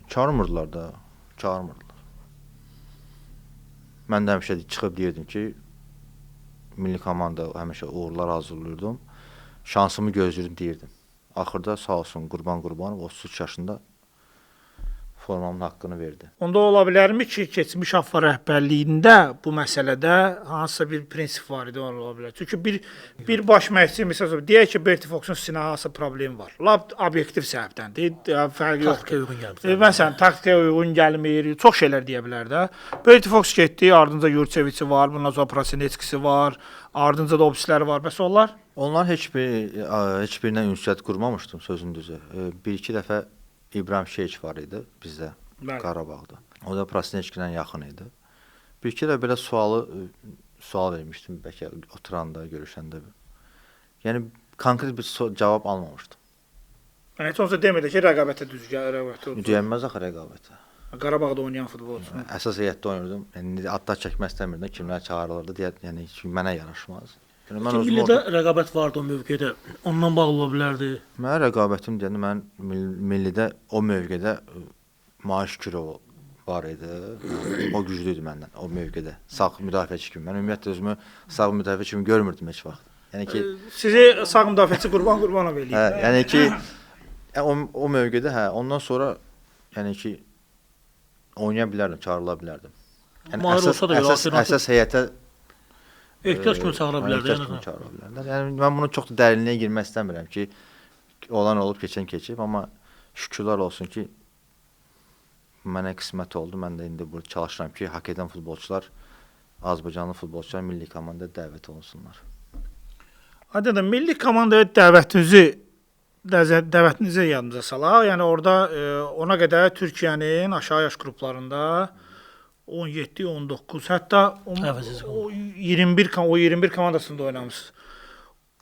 [SPEAKER 3] Çağırmırdılar da, çağırmırdılar. Mən də həmişə çıxıb deyirdim ki, milli komanda həmişə uğurlar hazırlayırdım. Şansımı gözləyirdim deyirdim. Axırda sağ olsun Qurbanov 33 yaşında formamın haqqını verdi.
[SPEAKER 1] Onda ola bilərmi ki, keçmiş AFFA rəhbərliyində bu məsələdə hansısa bir prinsip var idi, ola bilər. Çünki bir baş məşqçi məsələn deyək ki, Berti Foxun sinə hansısa problemi var. Lap obyektiv səbəbdəndir, fərqi yoxdur.
[SPEAKER 2] Taktikaya uyğun gəlmir.
[SPEAKER 1] Məsələn, taktikaya uyğun gəlmir, çox şeylər deyə bilər də. Berti Fox getdi, ardınca Yurçeviçi var, bundan sonra Prosinetskisi var, ardınca da obsləri var. Bəs onlar?
[SPEAKER 3] Onlar heç birinə ünsiyyət qurmamışdım sözün düzü. Bir-iki dəfə İbrahim Şeyç var idi bizdə, Qarabağda. O da Prosinetskidən yaxın idi. Bir-iki də belə sual vermişdim bəlkə oturanda, görüşəndə. Yəni konkret bir cavab almamışdım.
[SPEAKER 1] Yəni heç olmasa demirdi ki, rəqabətə rəqabətə oldu.
[SPEAKER 3] Deyilməz axı rəqabətə.
[SPEAKER 1] Qarabağda oynayan futbolçu.
[SPEAKER 3] Əsas heyətdə oynayırdım. Yəni adlar çəkmək istəmirdim, kimlər çağırılırdı deyə, yəni mənə yaraşmaz. Yəni mən özüm
[SPEAKER 2] Millidə rəqabət vardı o mövqedə. Ondan bağlı ola bilərdi.
[SPEAKER 3] Mən rəqabətim deyəndə mən millidə o mövqedə Maaş Kirov, var idi. O güclü idi məndən o mövqedə. Sağ müdafiəçi kimi. Mən ümumiyyətlə özümü sağ müdafiə kimi görmürdüm heç vaxt. Yəni ki
[SPEAKER 1] Sizi sağ müdafiəçi Qurbanov eləyir.
[SPEAKER 3] hə, yəni ki o mövqedə ondan sonra yəni ki oynaya bilərdim, çağırıla bilərdim. Yəni
[SPEAKER 2] Mahir olsa da
[SPEAKER 3] əsas heyətə
[SPEAKER 2] ehtiyac kimi çağıra bilərdi.
[SPEAKER 3] çağıra bilərlər. Yəni mən bunu çox da dərinliyə girmək istəmirəm ki, olan olub, keçən keçib, amma şükürlər olsun ki mənə qismət oldu. Mən də indi burada çalışıram ki, hak edən futbolçular, Azərbaycanlı futbolçular milli komandaya dəvət olunsunlar.
[SPEAKER 1] Aydın, milli komandaya dəvətinizi yadınıza salaq. Yəni orada ona qədər Türkiyənin aşağı yaş qruplarında 17, 19, hətta o 21 komandasında oynamısınız.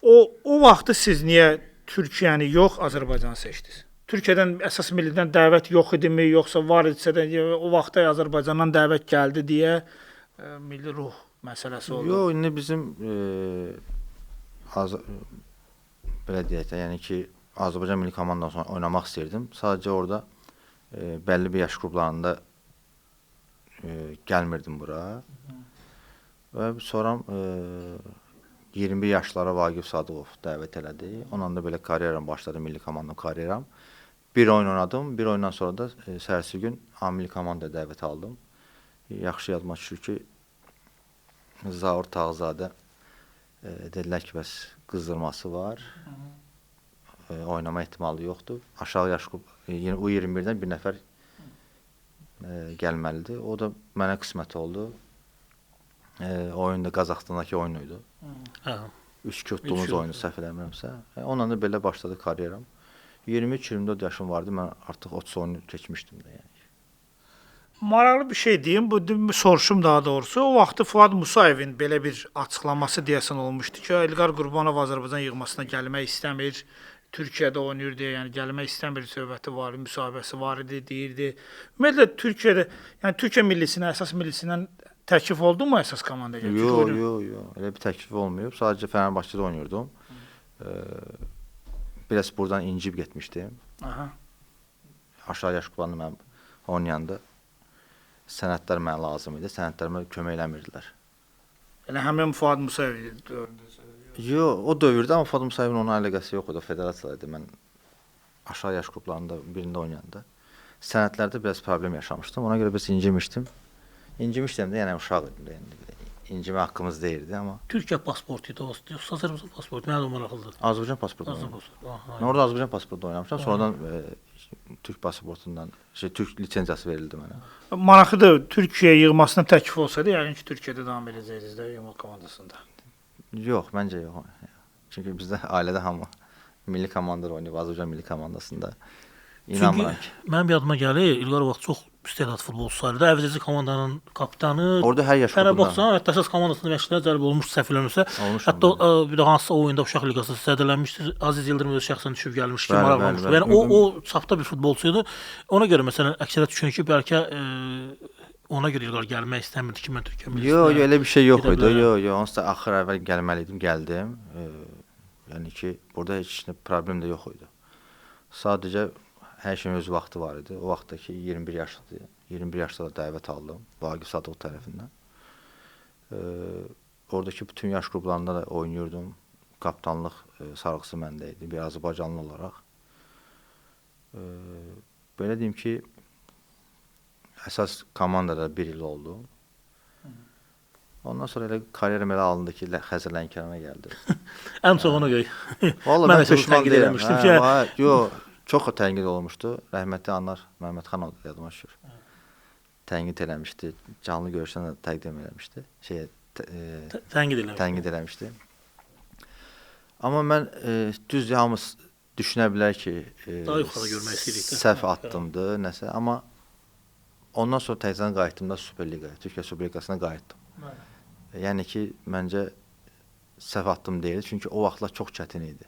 [SPEAKER 1] O vaxtı siz niyə Türkiyəni yox, Azərbaycanı seçdiniz? Türkiyədən əsas millidən dəvət yox idimi, yoxsa var idisə də o vaxtda Azərbaycandan dəvət gəldi deyə milli ruh məsələsi oldu?
[SPEAKER 3] Yox, indi bizim belə deyək də, yəni ki, Azərbaycan milli komandasında oynamaq istəyirdim. Sadəcə orada bəlli bir yaş qruplarında gəlmirdim bura. Və sonra 21 yaşlara Vaqif Sadıqov dəvət elədi. Onunla da belə karyeram başladı, milli komanda karyeram. Bir oyun oynadım. Bir oyundan sonra da səhərsi gün milli komandaya dəvət aldım. Yaxşı yadıma düşür ki, Zaur Tağzadə dedilər ki, bəs qızdırması var. Oynama ehtimalı yoxdur. Aşağı yaş qrup, U21-dən bir nəfər gəlməlidir. O da mənə qismət oldu. Oyun da Qazaxstandakı oyun idi. 3-2 utduğumuz oyunu səhv eləmirəmsə. Onunla da belə başladı karyeram. 23-24 yaşım vardı. Mən artıq 30 oyunu keçmişdim də yəni.
[SPEAKER 1] Maraqlı bir şey deyim, bu soruşum daha doğrusu. O vaxtı Fuad Musayevin belə bir açıqlaması deyəsən olmuşdu ki, İlqar Qurbanov Azərbaycan yığmasına gəlmək istəmir. Türkiyədə oynayır deyə, yəni gəlmək istəmir söhbəti var, müsahibəsi var idi, deyirdi. Ümumiyyətlə Türkiyədə, yəni Türkiyə millisinə, əsas millisindən təklif oldu mu əsas komandaya?
[SPEAKER 3] Yox. Elə bir təklif olmayıb. Sadəcə Fenerbahçedə oynayırdım. Biraz buradan incib getmişdim. Aşağı yaş qruplarında mən oynayanda sənədlər mənə lazım idi. Sənədlərimə kömək eləmirdilər.
[SPEAKER 1] Yəni həmin Fuad Musayev
[SPEAKER 3] Yox, o dövrdə amma Fuad Musayevin onun əlaqəsi yox idi. O federasiyada mən aşağı yaş qruplarında birində oynayanda sənədlərdə biraz problem yaşamışdım. Ona görə biraz incimişdim. İncimişdim də, yəni uşaq idim də. Yəni incimə haqqımız deyildi amma
[SPEAKER 2] Türkiyə pasportu idi, yoxsa Azərbaycan pasportu? Mənə də maraqlıdır.
[SPEAKER 3] Azərbaycan pasportu. Mən orada Azərbaycan pasportu oynamışam. Sonradan Türk pasportundan Türk lisenziyası verildi mənə.
[SPEAKER 1] Maraqlıdır, Türkiyə yığmasına təklif olsaydı, yəqin ki, Türkiyədə davam edəcəydiniz də yığma komandasında.
[SPEAKER 3] Yox, məncə yox. Çünki bizdə ailədə hamı milli komandada oynayıb, Azərbaycan milli komandasında. İnanmıram ki.
[SPEAKER 2] Mənim yadıma gəlir, İlqar vaxt çox istedadlı futbolçusu var idi. Əvəzedici komandanın kapitanı.
[SPEAKER 3] Orada hər yaş
[SPEAKER 2] Fenerbahçenin hətta əsas komandasında məşqlərə cəlb olmuş səhv eləmirəmsə. Hətta bir də hansısa oyunda Uşaq Liqası zədələnmişdi. Aziz Yıldırım öz şəxsən düşüb gəlmiş ki, maraqlanmışdı. Yəni o çapda bir futbolçu idi. Ona görə məsələn əksəriyyət düşünür ki, bəlkə ona görə İlqar gəlmək istəmirdi ki, mən Türkiyə millisinə.
[SPEAKER 3] Yox, elə bir şey yox idi. Yox, onsuz da axır əvvəl gəlməli idim, gəldim. Yəni ki, burada heç nə problem də yox idi. Sadəcə hər şeyin öz vaxtı var idi. O vaxtdakı 21 yaşlı, 21 yaşda da dəvət aldım Vaqif Sadıq tərəfindən. Oradakı bütün yaş qruplarında da oynayırdım. Kapitanlıq sarğısı məndə idi, bir Azərbaycanlı olaraq. Belə deyim ki, əsas komandada bir il oldu. Ondan sonra elə karyeram elə alındı ki, Xəzər Lənkərana gəldi.
[SPEAKER 2] Ən çox ona görə.
[SPEAKER 3] Vallahi mən peşman deyiləm.
[SPEAKER 2] Ki,
[SPEAKER 3] yox, çox tənqid olmuşdu. Rəhmətli Anar Məmmədxanov da yadıma düşür. Tənqid eləmişdi. Canlı görüşdən də təqdim eləmişdi. Tənqid eləmişdi. Amma mən düz hamı düşünə bilər ki,
[SPEAKER 2] daha yuxarı görmək istəyirik də.
[SPEAKER 3] Səhv addımdır, nəsə. Amma ondan sonra təzədən qayıtdım da Super Liqaya, Türkiyə Super Liqasına qayıtdım. Yəni ki, məncə səhv addım deyil. Çünki o vaxtlar çox çətin idi.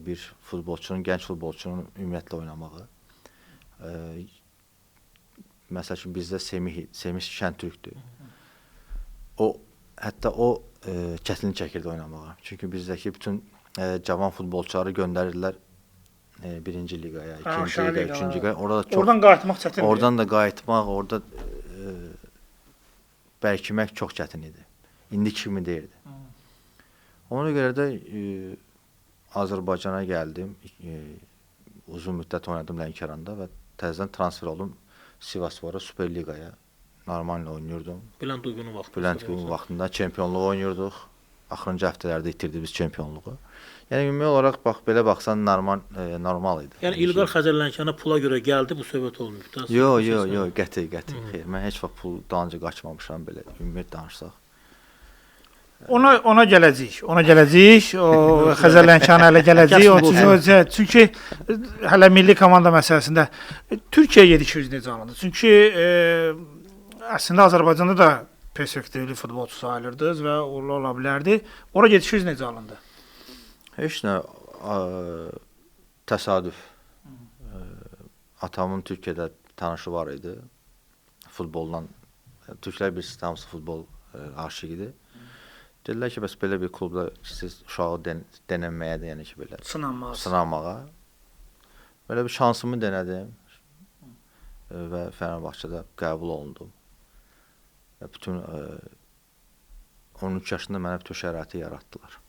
[SPEAKER 3] Bir futbolçunun, gənc futbolçunun ümumiyyətlə oynamağı. Məsəl üçün bizdə Semih Şəntürkdür. Hətta o çətinlik çəkirdi oynamağa. Çünki bizdəki bütün cavan futbolçuları göndərirdilər birinci liqaya,
[SPEAKER 1] Ha,
[SPEAKER 3] ikinci
[SPEAKER 1] aşağı
[SPEAKER 3] liqaya,
[SPEAKER 1] liqa.
[SPEAKER 3] üçüncü liqaya. Orada çox
[SPEAKER 1] Oradan qayıtmaq çətindir.
[SPEAKER 3] oradan da qayıtmaq, orada bərkimək çox çətin idi. İndi kimi deyildi. Ona görə də Azərbaycana gəldim. Uzun müddət oynadım Lənkəranda və təzədən transfer oldum Sivaspora, Super Liqaya. Normal oynayırdım.
[SPEAKER 2] Bülent Uyğunun vaxtı.
[SPEAKER 3] Bülent Uyğun vaxtında çempionluq oynayırdıq. Axırıncı həftələrdə itirdik biz çempionluğu. Yəni ümumi olaraq belə baxsan normal idi.
[SPEAKER 2] Yəni İlqar Xəzərlənkəranə pula görə gəldi, bu söhbət olmayıb da.
[SPEAKER 3] Yox, qəti. Xeyr, mən heç vaxt pul dalınca qaçmamışam belə ümumi danışsaq.
[SPEAKER 1] Ona gələcəyik. O Xəzərlənkəranə hələ gələcəyik. Çünki hələ milli komanda məsələsində Türkiyə gedişiniz necə alındı? Çünki əslində Azərbaycanda da perspektivli futbolçu sayılırdınız və uğurlu ola bilərdi. Ora gedişiniz necə alındı?
[SPEAKER 3] Heç nə təsadüf. Atamın Türkiyədə tanışı var idi. Futbolla. Türklər bir hamısı futbol aşiqidir. Dedilər ki, bəs belə bir klubda siz uşağı denənməyə də, yəni ki, belə sınamağa. Belə bir şansımı denədim və Fenerbahçedə qəbul olundum. Və bütün 13 yaşında mənə bütün şəraiti yaratdılar.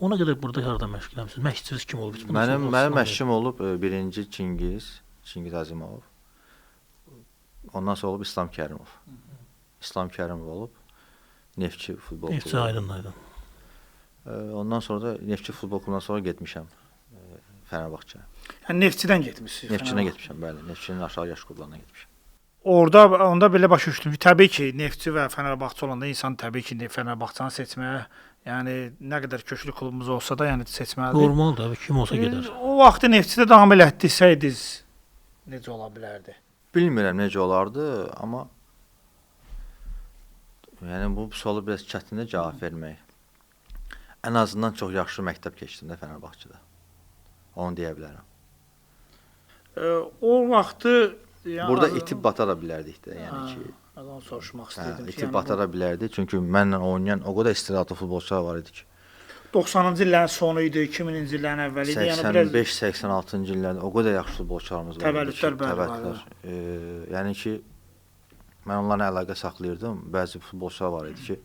[SPEAKER 2] Ona qədər burada harda məşq eləmisiniz? Məşqçiniz kim olub?
[SPEAKER 3] Mənim məşqçim olub birinci Çingiz Azimov. Ondan sonra olub İslam Kərimov. İslam Kərimov olub Neftçi futbol klubu.
[SPEAKER 2] Neftçi aydın.
[SPEAKER 3] Ondan sonra da Neftçi futbol klubundan sonra getmişəm Fenerbahçeyə.
[SPEAKER 1] Yəni Neftçidən getmisiniz.
[SPEAKER 3] Neftçinə getmişəm, bəli. Neftçinin aşağı yaş klublarına getmişəm.
[SPEAKER 1] Onda belə başa düşdüm ki, təbii ki, Neftçi və Fenerbahçe olanda insan təbii ki, Fenerbahçeını seçməyə, yəni nə qədər köklü klubumuz olsa da, yəni seçməlidir.
[SPEAKER 2] Normaldır, abi, kim olsa gedər.
[SPEAKER 1] O vaxtı Neftçidə davam elətdirsəydiniz necə ola bilərdi?
[SPEAKER 3] Bilmirəm necə olardı, amma yəni bu suala biraz çətindir cavab vermək. Ən azından çox yaxşı məktəb keçdim də Fenerbahçedə. Onu deyə bilərəm.
[SPEAKER 1] O vaxtı
[SPEAKER 3] burada itib batara bilərdik də, yəni ki.
[SPEAKER 1] Onu soruşmaq istəyirdim.
[SPEAKER 3] İtib batara bilərdi, çünki mənlə oynayan o qədər istedadlı futbolçular var idi ki.
[SPEAKER 1] 90-cı illərin sonu idi, 2000-ci illərin əvvəli idi.
[SPEAKER 3] 85-86-cı illərdə o qədər yaxşı futbolçularımız var idi ki.
[SPEAKER 1] Təvəllüdlər.
[SPEAKER 3] Yəni ki, mən onlarla əlaqə saxlayırdım. Bəzi futbolçular var idi ki,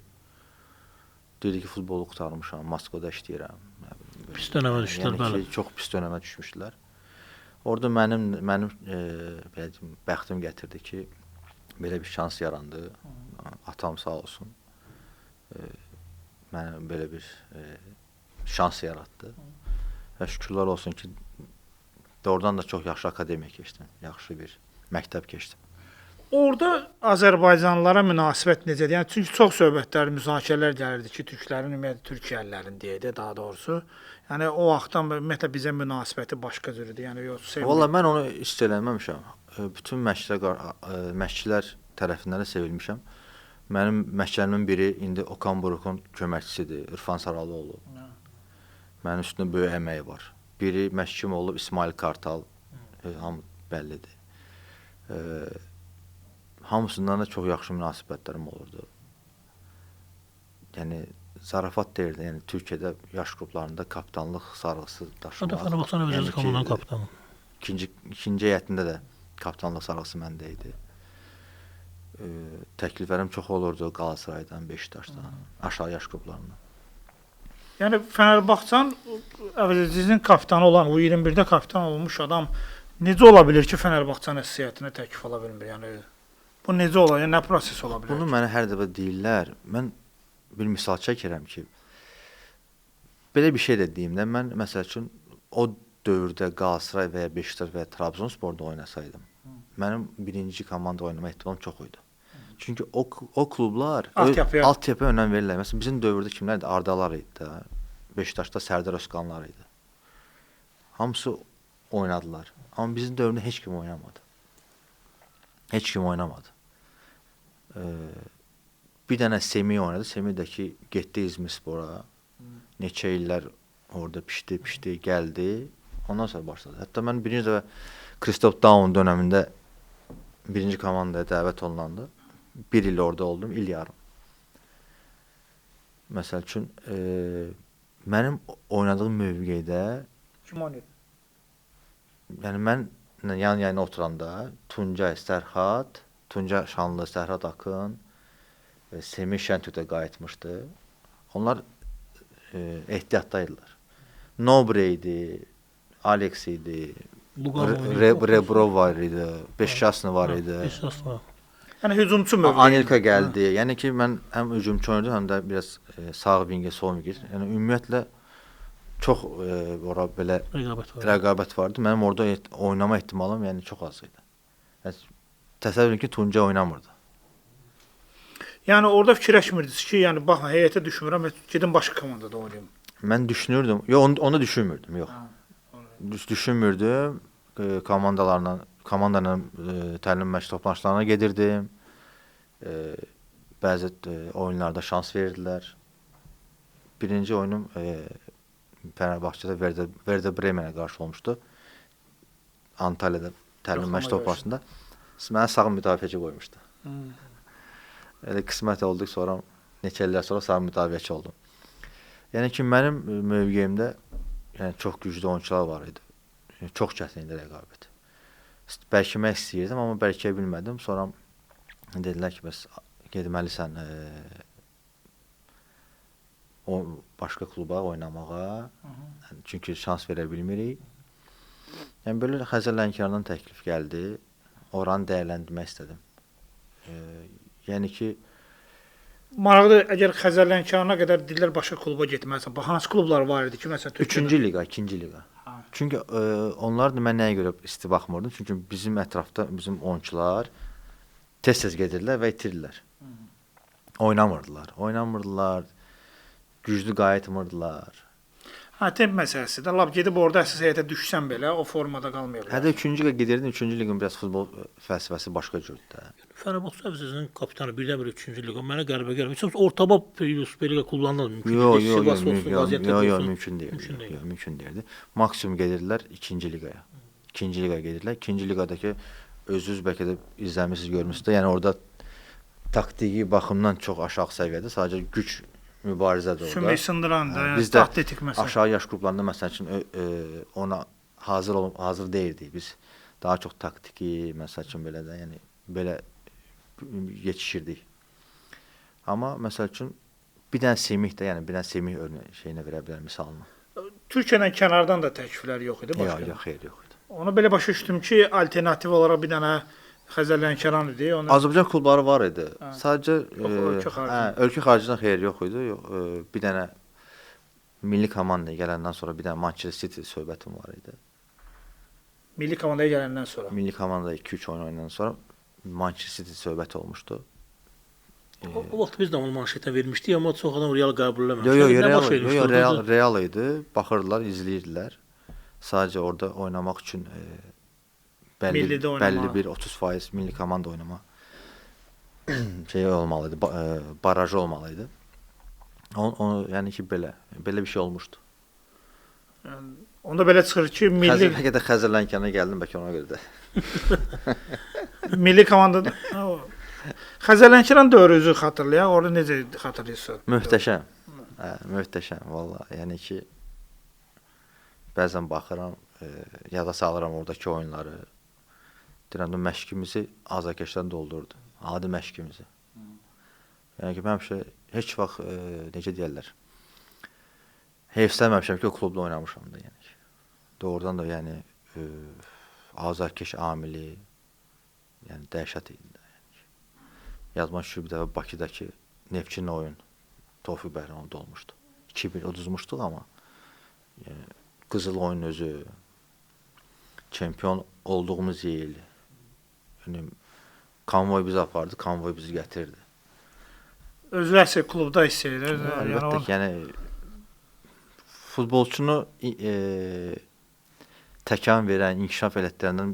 [SPEAKER 3] deyirdi ki, futbolu qurtarmışam, Moskvada işləyirəm.
[SPEAKER 2] Pis dönəmə düşdülər, bəli.
[SPEAKER 3] Çox pis dönəmə düşmüşdülər. Orada mənim belə deyim, bəxtim gətirdi ki, belə bir şans yarandı. Atam sağ olsun. Mənə belə bir şans yaratdı. Və şükürlər olsun ki, oradan da çox yaxşı akademiya keçdim. Yaxşı bir məktəb keçdim.
[SPEAKER 1] Orada Azərbaycanlılara münasibət necədir? Yəni çünki çox söhbətlər, müzakirələr gəlirdi ki, türklərin ümumiyyətlə Türkiyəlilərin deyək daha doğrusu. Yəni o vaxtdan ümumiyyətlə bizə münasibəti başqa cür idi. Yəni yox sevmir.
[SPEAKER 3] Valla mən onu hiss eləməmişəm. Bütün məşqçilər tərəfindən də sevilmişəm. Mənim məşqçilərimin biri indi Okan Burukun köməkçisidir, İrfan Saralıoğlu. Mənim üstündə böyük əməyi var. Biri məşqçim olub İsmail Kartal, hamı bəllidir. Hamısından da çox yaxşı münasibətlərim olurdu. Yəni zarafat deyirdi, yəni Türkiyədə yaş qruplarında kapitanlıq sarğısı daşımaq.
[SPEAKER 2] Fenerbahçenin özünün komandanın kapitanı.
[SPEAKER 3] İkinci heyətində də kapitanlıq sarğısı məndə idi. Təkliflərim çox olurdu Qalatasaraydan, Beşiktaşdan, aşağı yaş qruplarından.
[SPEAKER 1] Yəni Fenerbahçenin əvəzinin kapitanı olan, o 21-də kapitan olmuş adam necə ola bilər ki, Fenerbahçenin heyətinə təklif ala bilmir? Yəni bu necə olar? Yəni nə proses ola bilər?
[SPEAKER 3] Bunu mənə hər dəfə deyirlər. Mən bir misal çəkirəm ki, belə bir şey də deyim də, mən məsəl üçün o dövrdə Qalatasaray və ya Beşiktaş və ya Trabzonsporda oynasaydım, mənim birinci komanda oynama ehtimalım çox idi. Çünki o klublar altyapıya önəm verirlər. Məsələn, bizim dövrdə kimlər idi? Ardalar idi də. Beşiktaşda Sərdar Özkanlar idi. Hamısı oynadılar. Amma bizim dövrdə heç kim oynamadı. Heç kim oynamadı. Bir dənə Semih oynadı. Semih də ki, getdi İzmirspora. Neçə illər orada pişdi, gəldi. Ondan sonra başladı. Hətta mən birinci dəfə Christoph Daum dönəmində birinci komandaya dəvət olunanda 1 il orada oldum, il yarım. Məsəl üçün, mənim oynadığım mövqedə
[SPEAKER 1] kim oynayır?
[SPEAKER 3] Yəni mən yan-yana oturanda Tuncay Sərxad, Tuncay Şanlı, Sərxad Akın, Semih Şəntürkdə qayıtmışdı. Onlar ehtiyatdaydılar. Nobre idi, Alex idi, Rebrov var idi, Beşşaslı var idi.
[SPEAKER 1] Yəni hücumçu mövqeyi.
[SPEAKER 3] Anelka gəldi. Yəni ki, mən həm hücumçu oynadım, həm də biraz sağ wingə, sol wingə. Yəni ümumiyyətlə çox ora belə rəqabət vardı. Mənim orada oynama ehtimalım yəni çox az idi. Yəni, təsəvvür edin ki, Tuncay oynamırdı.
[SPEAKER 1] Yəni orada fikirləşmirdiniz ki, yəni bax heyətə düşmürəm, gedim başqa komandada oynayım.
[SPEAKER 3] Mən düşünürdüm. Yox, onu düşünmürdüm, yox. Düşünmürdüm. Komandalarla təlim məşq toplanışlarına gedirdim. Bəzi oyunlarda şans verdilər. Birinci oyunum Fenerbahçe'də Werder Bremenə qarşı olmuşdu. Antalya'da təlim məşq toplanışında mənə sağ müdafiəçi qoymuşdu. Elə qismət olduq, sonra neçə illər sonra sağ müdafiəçi oldum. Yəni ki, mənim mövqeyimdə yəni çox güclü oyunçular var idi. Çox çətin idi rəqabət. Bəlkəmək istəyirdim, amma bəlkəyə bilmədim. Sonra dedilər ki, bəs getməlisən başqa kluba oynamağa. Çünki şans verə bilmirik. Yəni belə Xəzər Lənkərandan təklif gəldi. Oranı dəyərləndirmək istədim. Yəni ki,
[SPEAKER 1] maraqlı, əgər Xəzər Lənkərana qədər dillər başqa kluba getməlisən, bax hansı klublar var idi ki, məsələn Türkiyədə?
[SPEAKER 3] 3-cü liqa, 2-ci liqa. Çünki onlar da mən nəyə görə isti baxmırdım? Çünki bizim ətrafda bizim oyunçular tez-tez gedirlər və itirirlər. Oynamırdılar. Güclü qayıtmırdılar.
[SPEAKER 1] Temp məsələsidir. Lap gedib orada əsas heyətə düşsən belə o formada qalmayırlar.
[SPEAKER 3] Hətta 3-cü liqa gedirdin, 3-cü liqanın biraz futbol fəlsəfəsi başqa cürdür də.
[SPEAKER 2] Fenerbahçe sizin kapitanı birdən-birə 3-cü liqa mənə qəribə gəlmir. Heç ortaba Süper Liqa kullanılır mümkün
[SPEAKER 3] Yox, mümkün deyildi. Maksimum gedirdilər 2-ci liqaya. 2-ci liqaya gedirdilər. 2-ci liqadakı özünüz bəlkə də izləmisiniz, görmüsünüz də. Yəni orada taktiki baxımdan çox aşağı səviyyədə, sadəcə güc mübarizədir orada.
[SPEAKER 1] Sümük sındıran da,
[SPEAKER 3] biz də
[SPEAKER 1] atletik məsələ.
[SPEAKER 3] aşağı yaş qruplarında məsəl üçün ona hazır deyildik. Biz daha çox taktiki, məsəl üçün belə də, yəni belə yetişirdik. Amma məsəl üçün bir dənə Semih də, yəni bir dənə Semih şeyinə verə bilər misalını.
[SPEAKER 1] Türkiyədən kənardan da təkliflər yox idi başqa.
[SPEAKER 3] Yox, xeyr, yox idi.
[SPEAKER 1] Onu belə başa düşdüm ki, alternativ olaraq bir dənə Xəzər Lənkəran idi.
[SPEAKER 3] Azərbaycan klubları var idi. Sadəcə
[SPEAKER 1] ölkə
[SPEAKER 3] xaricində xeyr yox idi. Bir dənə milli komandaya gələndən sonra bir dənə Manchester City söhbətim var idi.
[SPEAKER 1] Milli komandaya gələndən sonra.
[SPEAKER 3] Milli komandada 2-3 oyun oynayandan sonra Manchester City söhbət olmuşdu.
[SPEAKER 2] O vaxt biz də onu manşetə vermişdik, amma çox adam real qəbul eləməmişdi.
[SPEAKER 3] Yox, real idi. Baxırdılar, izləyirdilər. Sadəcə orada oynamaq üçün bəlli bir 30% milli komanda oynama şey olmalıydı, barajı olmalıydı. Onu yəni ki belə bir şey olmuşdu.
[SPEAKER 1] Yəni onda belə çıxır ki, milli
[SPEAKER 3] Xəzər Lənkərana gəldim bəlkə ona görə də.
[SPEAKER 1] Milli komandada Xəzər Lənkəran dövrünüzü xatırlayaq. Orada necə xatırlayırsınız?
[SPEAKER 3] Möhtəşəm. Möhtəşəm vallahi. Yəni ki bəzən baxıram, yada salıram oradakı oyunları. Deyirəm də məşqimizi azarkeşdən doldurdu. Adi məşqimizi. Yəni ki, mən heç vaxt necə deyirlər? Heyfsəlməmişəm ki, o klubda oynamışam da, yəni ki. Doğrudan da yəni azarkeş amili yəni dəhşət idi. Yazma şükür bir dəfə Bakıdakı Neftçinin oyun Tofiq Bəhramovda olmuşdu. 2-1 uduzmuşduq amma yəni qızıl oyun özü çempion olduğumuz il yəni konvoy bizi apardı, konvoy bizi gətirdi.
[SPEAKER 1] Özləri klubda hiss edir.
[SPEAKER 3] Əlbəttə ki, yəni futbolçunu təkan verən, inkişaf elətdirəndən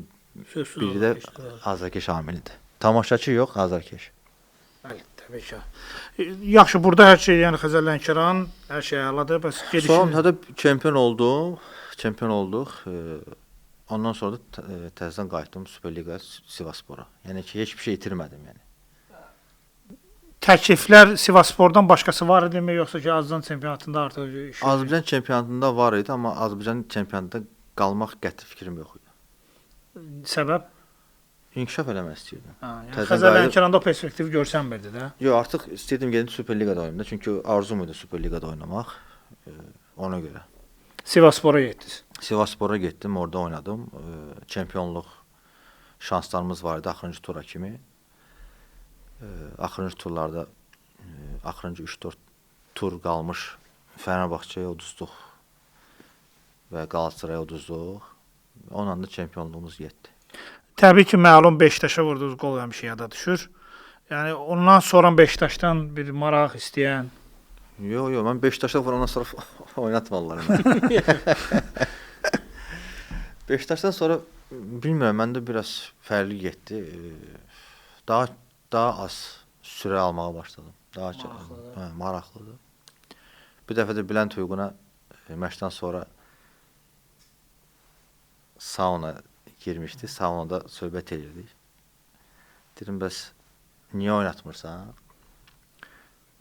[SPEAKER 3] biri də azarkeş amilidir. Tamaşaçı yox, azarkeş.
[SPEAKER 1] Bəli, təbii ki. Yaxşı, burada hər şey, yəni Xəzər Lənkəran, hər şey əladır. Bəs gedişin.
[SPEAKER 3] Sonra da çempion olduq. Ondan sonra da təzədən qayıtdım Süper Liqaya, Sivasspora. Yəni ki, heç bir şey itirmədim yəni.
[SPEAKER 1] Təkliflər Sivasspordan başqası var idimi, yoxsa ki, Azərbaycan çempionatında artıq
[SPEAKER 3] Azərbaycan çempionatında var idi, amma Azərbaycan çempionatında qalmaq qəti fikrim yox idi.
[SPEAKER 1] Səbəb?
[SPEAKER 3] İnkişaf eləmək istəyirdim.
[SPEAKER 1] Yəni
[SPEAKER 3] Təzədən
[SPEAKER 1] Xəzər
[SPEAKER 3] qayıdıb-
[SPEAKER 1] Lənkəranda o perspektiv görsənmirdi də.
[SPEAKER 3] Yox, artıq istəyirdim gedim Superliqada oynayım da, çünki arzum idi Superliqada oynamaq. Ona görə.
[SPEAKER 1] Sivasspora getdiniz.
[SPEAKER 3] Sivasspora getdim, orada oynadım. Çempionluq şanslarımız var idi axırıncı tura kimi. Axırıncı turlarda axırıncı 3-4 tur qalmış Fenerbahçeyə uduzduq və Qalatasaraya uduzduq. Onunla da çempionluğumuz getdi.
[SPEAKER 1] Təbii ki, məlum Beşiktaşa vurduğunuz qol həmişə yada düşür. Yəni ondan sonra Beşiktaşdan bir maraq istəyən.
[SPEAKER 3] Yox, mən Beşiktaşa vurandan sonra oynatmadılar məni. Beşiktaşdan sonra bilmirəm, məndə biraz fərqli getdi. Daha az sürə almağa başladım. Daha maraqlıdır. Bir dəfə də Bülent Uyğuna məşqdən sonra sauna girmişdi. Saunada söhbət edirdik. Dedim, bəs niyə oynatmırsan?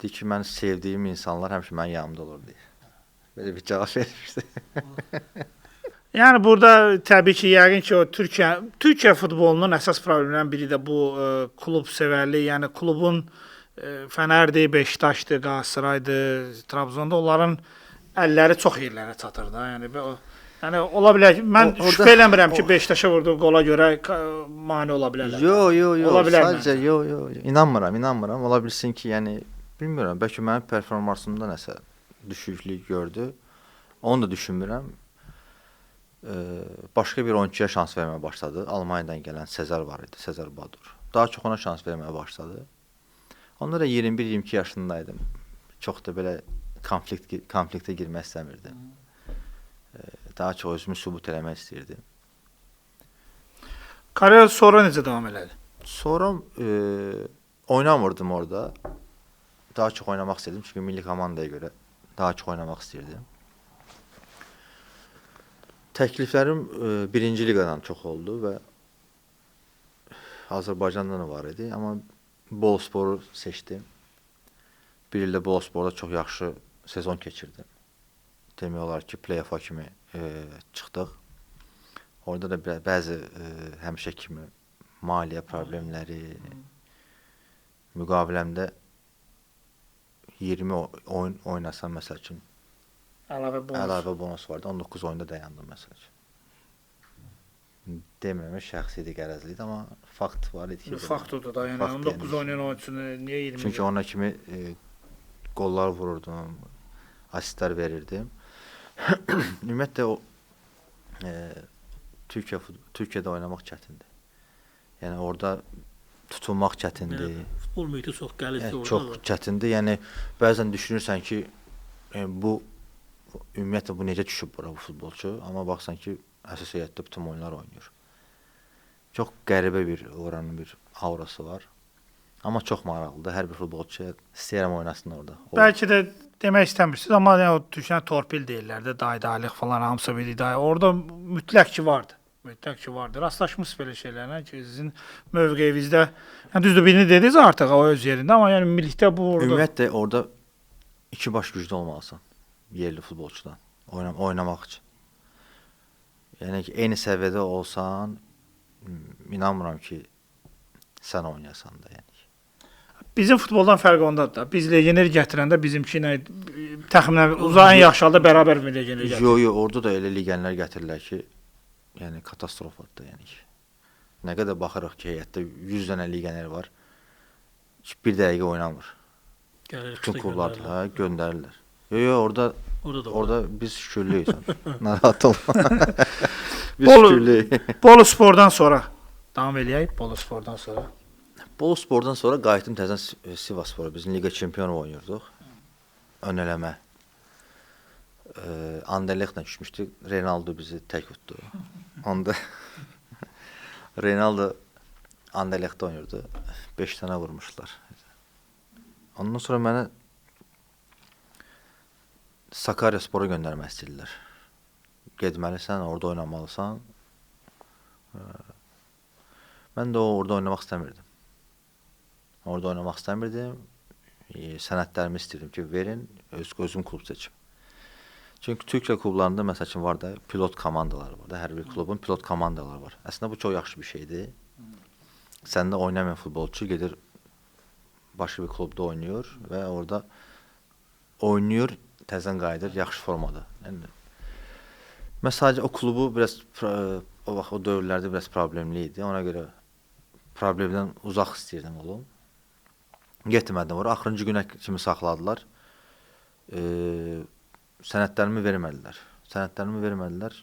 [SPEAKER 3] Deyir ki, mən sevdiyim insanlar həmişə mənim yanımda olur, deyir. Belə bir cavab vermişdi.
[SPEAKER 1] Yəni burada təbii ki, yəqin ki, o Türkiyə futbolunun əsas problemlərindən biri də bu klub sevərliyi, yəni klubun Fənərdir, Beşiktaşdır, Qalatasaraydır, Trabzonda onların əlləri çox yerlərə çatır da. Yəni ola bilər ki, mən şübhə eləmirəm ki, Beşiktaşa vurduğu qola görə mane ola bilərlər.
[SPEAKER 3] Yox, sadəcə yox. İnanmıram. Ola bilsin ki, yəni bilmirəm, bəlkə mənim performansımda nəsə düşüklük gördü. Onu da düşünmürəm. Başqa bir oyunçuya şans verməyə başladı. Almaniyadan gələn Sezar var idi, Sezar Badur. Daha çox ona şans verməyə başladı. Onda da 21-22 yaşındaydım. Çox da belə konfliktə girmək istəmirdim. Daha çox özümü sübut eləmək istəyirdim.
[SPEAKER 1] Karyera sonra necə davam elədi?
[SPEAKER 3] Sonra oynamırdım orada. Daha çox oynamaq istəyirdim, çünki milli komandaya görə daha çox oynamaq istəyirdim. Təkliflərim birinci liqadan çox oldu və Azərbaycandan da var idi, amma Bolusporu seçdim. Bir ildə Bolusporda çox yaxşı sezon keçirdim. Demək olar ki, play-off'a kimi çıxdıq. Orada da bəzi həmişə kimi maliyyə problemləri, müqaviləmdə 20 oyun oynasam məsəl üçün əlavə bonus vardı. 19 oyunda dayandım məsəl üçün. Demirəm, şəxsi qərəzlidir, amma fakt var idi ki.
[SPEAKER 1] Fakt odur da, yəni 19 oynayan oyunçunu niyə 20?
[SPEAKER 3] Çünki ona kimi qollar vururdum, asistlər verirdim. Ümumiyyətlə o Türkiyədə oynamaq çətindir. Yəni orada tutulmaq çətindir.
[SPEAKER 2] Futbol mühiti çox qəlizdir orada.
[SPEAKER 3] Çox çətindir. Yəni bəzən düşünürsən ki, bu ümumiyyətlə bu necə düşüb bura bu futbolçu, amma baxsan ki, əsas heyətdə bütün oyunlar oynayır. Çox qəribə bir oranın bir aurası var. Amma çox maraqlıdır. Hər bir futbolçuya istəyirəm oynasın orada.
[SPEAKER 1] Bəlkə də demək istəmirsiniz, amma o düşən torpil deyirlər də, daydaylıq falan hamısı bir iddia. Orada mütləq ki vardı. Rastlaşmısınız belə şeylərlə ki, sizin mövqeyinizdə, yəni düzdür birini dediniz artıq o öz yerində, amma yəni millikdə bu orada.
[SPEAKER 3] Ümumiyyətlə orada iki baş güclü olmalısan yerli futbolçudan oynamaq üçün. Yəni ki, eyni səviyyədə olsan, inanmıram ki, sən oynayasan da, yəni.
[SPEAKER 1] Bizim futboldan fərqi ondadır da. Biz legioner gətirəndə bizimki ilə təxminən uzun yaxşı halda bərabər bir legioner gətirir.
[SPEAKER 3] Yox, orada da elə legionerlər gətirirlər ki, yəni katastrofadır, yəni ki. Nə qədər baxırıq ki, heyətdə 100 dənə legioner var. Bir dəqiqə oynamır. Bütün klublarda göndərirlər. Yox, orada biz şükürlüyük. Narahat olma. Biz şükürlüyük.
[SPEAKER 1] Boluspordan sonra davam eləyək.
[SPEAKER 3] Boluspordan sonra qayıtdım təzədən Sivasspora. Biz Liqa çempionu oynayırdıq. Ön eləmə. Anderlechtlə düşmüşdük. Ronaldo bizi tək utdu. Onda Ronaldo Anderlechtdə oynayırdı. 5 dənə vurmuşlar. Ondan sonra mənə Sakaryaspora göndərmək istəyirlər. Getməlisən, orada oynamalısan. Mən də orada oynamaq istəmirdim. Sənədlərimi istəyirdim ki, verin, özüm klub seçim. Çünki Türkiyə klublarında məsəl üçün var da pilot komandaları var da, hər bir klubun pilot komandaları var. Əslində bu çox yaxşı bir şeydir. Səndə oynamayan futbolçu gedir başqa bir klubda oynayır və orada oynayır, təzən qayıdır, yaxşı formada. Yəni mən sadəcə o klubu biraz o vaxt o dövrlərdə biraz problemli idi. Ona görə problemdən uzaq istəyirdim olum. Getmədim ora. Axırıncı günə kimi saxladılar. Sənədlərimi vermədilər.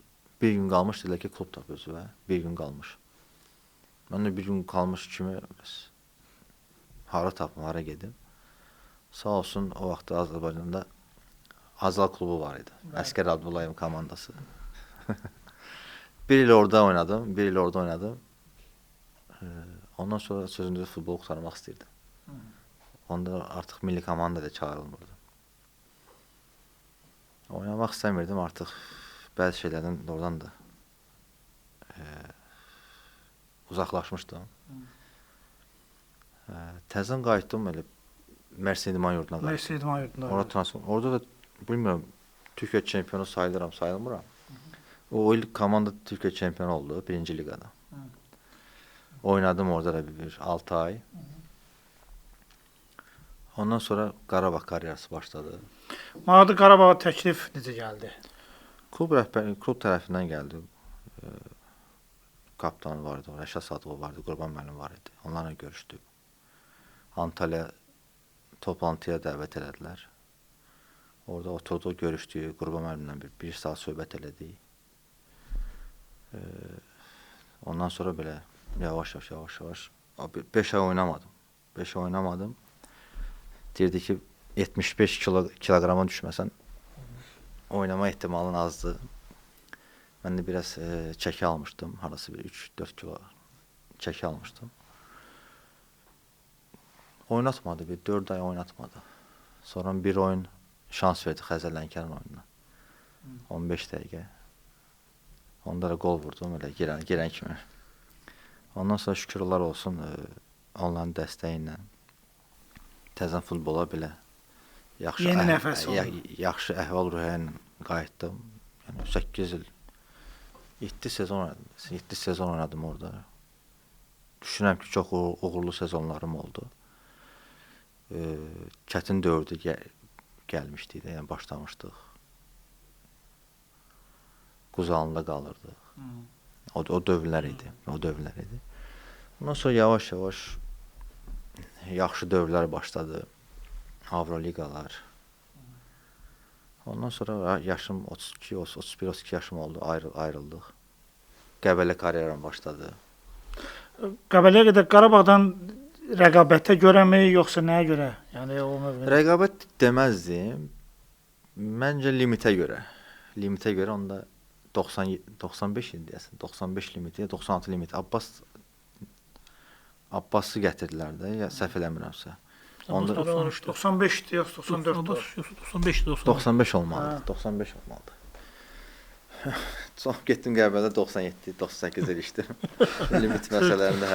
[SPEAKER 3] Bir gün qalmış dedilər ki, klub tap özünə. Bir gün qalmış. Mən də bir gün qalmış kimi hara tapım, hara gedim. Sağ olsun o vaxt Azərbaycanda Azal klubu var idi. Əskər Abdullayevin komandası. Bir il orada oynadım. Ondan sonra sözündə futbol qurtarmaq istəyirdim. Onda artıq milli komandaya çağırılmırdı. Oynamaq istəmirdim artıq. Bəzi şeylərdən oradan da uzaqlaşmışdım. Təzən qayıtdım elə Mersin-İdman yurduna qayıtdım.
[SPEAKER 1] Mersin-İdman yurduna.
[SPEAKER 3] Orada transfer. Orada da bilmirəm Türkiyə çempionu sayılıram, sayılmıram. O il komanda Türkiyə çempionu oldu 1-ci liqada. Oynadım orada da bir 6 ay. Ondan sonra Qarabağ karyerası başladı.
[SPEAKER 1] Mənadı Qarabağa təklif necə gəldi?
[SPEAKER 3] Klub tərəfindən gəldi. Kaptan vardı, Rəşad Sadıqov vardı, Qurban müəllim var idi. Onlarla görüşdük. Antalya toplantıya dəvət elədilər. Orada oturduq, görüşdük. Qurban müəllimlə bir saat söhbət elədik. Ondan sonra belə yavaş 5 ay oynamadım. Deyirdi ki 75 kiloqrama düşməsən oynama ehtimalın azdır. Mən də biraz çəki almışdım. Harası bir 3-4 kilo çəki almışdım. Oynatmadı, bir 4 ay oynatmadı. Sonra bir oyun şans verdi Xəzər Lənkəran oyununa. 15 dəqiqə. Onda da gol vurdum elə girən kimi. Ondan sonra şükürlər olsun onların dəstəyi ilə təzən futbola belə yaxşı
[SPEAKER 1] Yeni nəfəs oldu.
[SPEAKER 3] Yaxşı əhval-ruhiyyə ilə qayıtdım. Yəni 8 il 7 sezon oynadım orada. Düşünürəm ki, çox uğurlu sezonlarım oldu. Çətin dövrdə gəlmişdik də, yəni başlamışdıq. Quzağında qalırdıq. O dövrlər idi. Ondan sonra yavaş-yavaş yaxşı dövrlər başladı. Avroliqalar. Ondan sonra yaşım 31-32 yaşım oldu, ayrıldıq. Qəbələ karyeram başladı.
[SPEAKER 1] Qəbələyə qədər Qarabağdan rəqabətə görəmi, yoxsa nəyə görə? Yəni o mövqedə.
[SPEAKER 3] Rəqabət deməzdim. Məncə limitə görə. Onda 95 idi deyəsən. 95 limiti, 96 limiti. Abbası gətirdilər də, ya səhv eləmirəmsə. Onda
[SPEAKER 1] 95-dir, yoxsa 94-dür?
[SPEAKER 3] 95 olmalıdır. Çox getdim Qəbələdə 97, 98 ilişdim. Limit məsələlərində,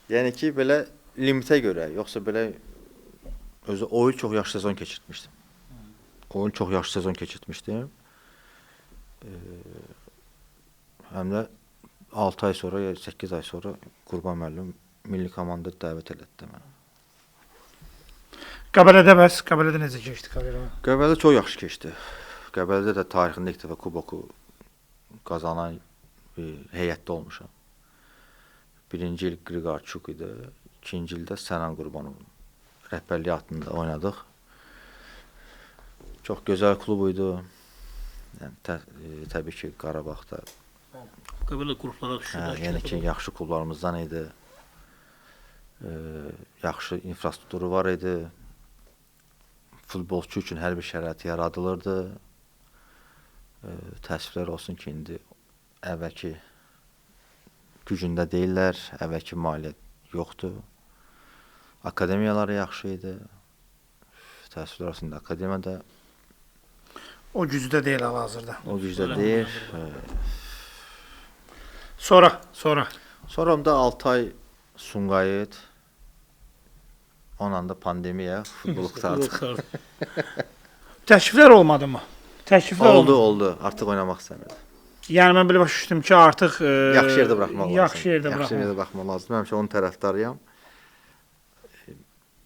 [SPEAKER 3] Yəni ki, belə limitə görə, yoxsa belə özü o il çox yaxşı sezon keçirtmişdim. Həm də 6 ay sonra, ya 8 ay sonra Qurban müəllim milli komandaya dəvət elətdi mənə.
[SPEAKER 1] Qəbələdə necə keçdi karyera?
[SPEAKER 3] Qəbələdə çox yaxşı keçdi. Qəbələdə də tarixində ilk dəfə kuboku qazanan bir heyətdə olmuşam. Birinci il Qriqarçuk idi, ikinci ildə Sənan Qurbanovun rəhbərliyi altında oynadıq. Çox gözəl klub idi. Yəni, təbii ki, Qarabağda
[SPEAKER 2] Qəbələ qruplara düşdü.
[SPEAKER 3] Yəni ki, yaxşı klublarımızdan idi. Yaxşı infrastrukturu var idi. Futbolçu üçün hər bir şərait yaradılırdı. Təəssüflər olsun ki, indi əvvəlki gücündə deyirlər, əvvəlki maliyyət yoxdur. Akademiyaları yaxşı idi. Təəssüflər olsun ki, akademiyada
[SPEAKER 1] O gücdə deyil hal-hazırda.
[SPEAKER 3] o gücdə deyil.
[SPEAKER 1] Sonra.
[SPEAKER 3] Sonra da 6 ay Sumqayıt, ondan da pandemiya, futbol qurtardı.
[SPEAKER 1] Təkliflər olmadı mı? Təkliflər
[SPEAKER 3] Oldu. Artıq oynamaq istəmirdim.
[SPEAKER 1] Yəni mən belə başa düşdüm ki, artıq
[SPEAKER 3] Yaxşı yerdə buraxmaq lazım.
[SPEAKER 1] Yaxşı yerdə
[SPEAKER 3] buraxmaq lazım. Həmişə onun tərəfdarıyam.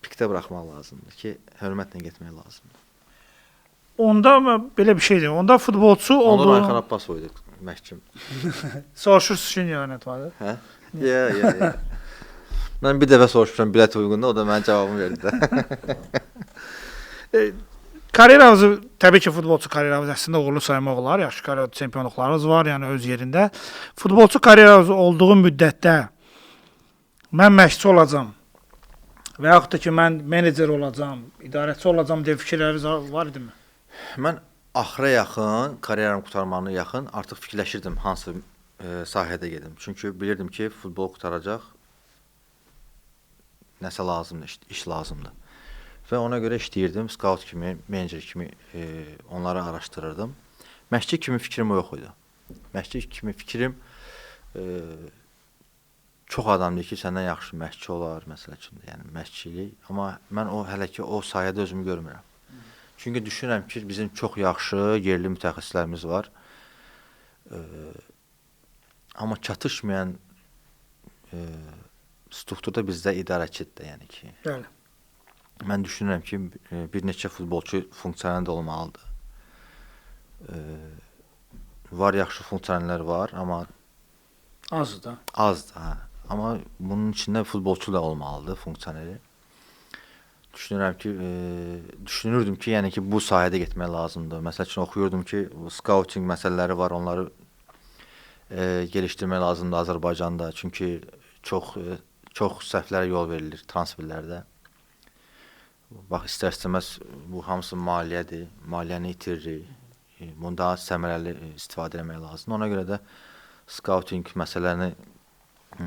[SPEAKER 3] Pikdə buraxmaq lazımdır ki, hörmətlə getmək lazımdır.
[SPEAKER 1] Onda belə bir şeydir. Onda futbolçu
[SPEAKER 3] Ondan
[SPEAKER 1] olduğu
[SPEAKER 3] Ayxan Abbas oydu məhkum.
[SPEAKER 1] soruşursunuz ki, niyə oynatmadı?
[SPEAKER 3] Hə? Ya. Mən bir dəfə soruşmuşam bilet uyğunda, o da mənə cavabını verdi də.
[SPEAKER 1] Karyeranızı təbii ki, futbolçu karyeranızı əslində uğurlu saymaq olar. Yaxşı çempionluqlarınız var, yəni öz yerində. Futbolçu karyeranız olduğu müddətdə mən məşqçi olacam və yaxud da ki, mən menecer olacam, idarəçi olacam deyə fikirləriniz var idimi?
[SPEAKER 3] Mən axıra yaxın, karyeramı qurtarmağına yaxın artıq fikirləşirdim hansı sahədə gedim. Çünki bilirdim ki, futbol qurtaracaq, nəsə lazımdır, iş lazımdır. Və ona görə işləyirdim, scout kimi, menecer kimi onları araşdırırdım. Məşqçi kimi fikrim yox idi. Məşqçi kimi fikrim çox adam deyir ki, səndən yaxşı məşqçi olar, məsələ üçün, yəni məşqçilik. Amma mən hələ ki o sahədə özümü görmürəm. Çünki düşünürəm ki, bizim çox yaxşı yerli mütəxəssislərimiz var. Amma çatışmayan strukturda bizdə idarəçidir, yəni ki.
[SPEAKER 1] Bəli.
[SPEAKER 3] Mən düşünürəm ki, bir neçə futbolçu funksionel olmalıdır. Var yaxşı funksionerlər var, amma
[SPEAKER 1] Azdır da.
[SPEAKER 3] azdır. Hə. Amma bunun içində futbolçu da olmalıdır, funksioneri. Düşünürdüm ki, yəni ki, bu sahədə getmək lazımdır. Məsəl üçün oxuyurdum ki, scouting məsələləri var, onları gelişdirmək lazımdır Azərbaycanda. Çünki çox səhvlərə yol verilir transferlərdə. Bax, istər-istəməz bu hamısı maliyyədir, maliyyəni itiririk. Bunu daha səmərəli istifadə etmək lazımdır. Ona görə də scouting məsələlərini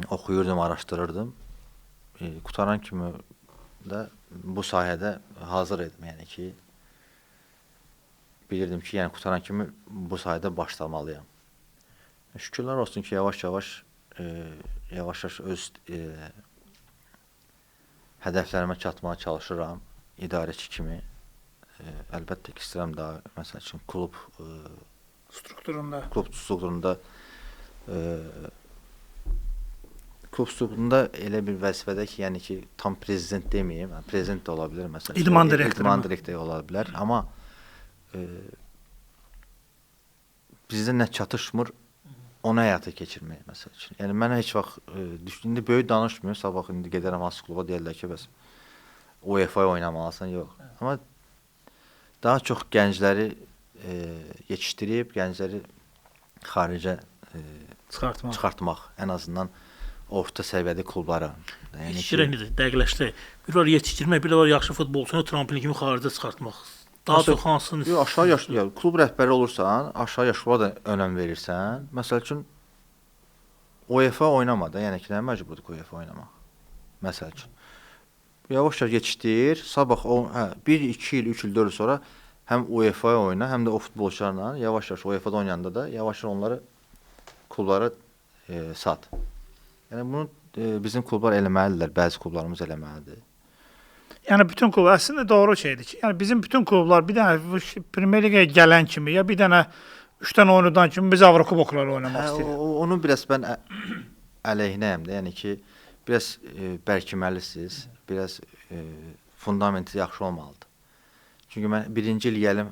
[SPEAKER 3] oxuyurdum, araşdırırdım. Qutaran kimi də bu sahədə hazır idim, yəni ki, bilirdim ki, yəni qutaran kimi bu sahədə başlamalıyam. Şükürlər olsun ki, yavaş-yavaş öz hədəflərimə çatmağa çalışıram, idarəçi kimi. Əlbəttə ki, istəyirəm daha, məsəl üçün, klub strukturunda elə bir vəzifədə ki, yəni ki, tam prezident deməyim, prezident də ola bilər, məsələn.
[SPEAKER 1] İdman direktoru
[SPEAKER 3] ola bilər, amma bizdə nə çatışmır, onu həyata keçirmək, məsəl üçün. Yəni, mən heç vaxt, indi böyük danışmıyorum, sabah indi gedərəm hansı kluba, deyirlər ki, bəs UEFA oynamalısan, yox. Amma daha çox gəncləri yetişdirib, gəncləri xaricə çıxartmaq, ən azından orta səviyyədə klublara.
[SPEAKER 2] İştirək dəqiqləşdirək. Bir var yetişdirmək, bir var yaxşı futbolçunu tramplin kimi xaricə çıxartmaq. Daha çox hansını?
[SPEAKER 3] Aşağı yaşlı, klub rəhbəri olursan, aşağı yaşlılara da önəm verirsən. Məsəl üçün, UEFA oynamadı, yəni ki, nə məcburdur ki, UEFA oynamaq? Məsəl üçün. Yavaş-yavaş yetişdir, sabah 1, 2 il, 3 il, 4 il sonra həm UEFA oyna, həm də o futbolçularla yavaş-yavaş UEFA-da oynayanda da yavaş-yavaş onları klublara sat. Yəni, bunu bizim klublar eləməlidirlər, bəzi klublarımız eləməlidir.
[SPEAKER 1] Yəni, bütün klublar, əslində doğru şeydir ki, yəni bizim bütün klublar bir dənə Premier Ligaya gələn kimi, ya bir dənə 3 dənə oynadan kimi biz Avrokubokları oynamaq istəyirik.
[SPEAKER 3] Onu biraz mən əleyhinəyəm də, yəni ki, biraz bərkiməlisiniz, biraz fundamenti yaxşı olmalıdır. Çünki mən birinci il gəlim,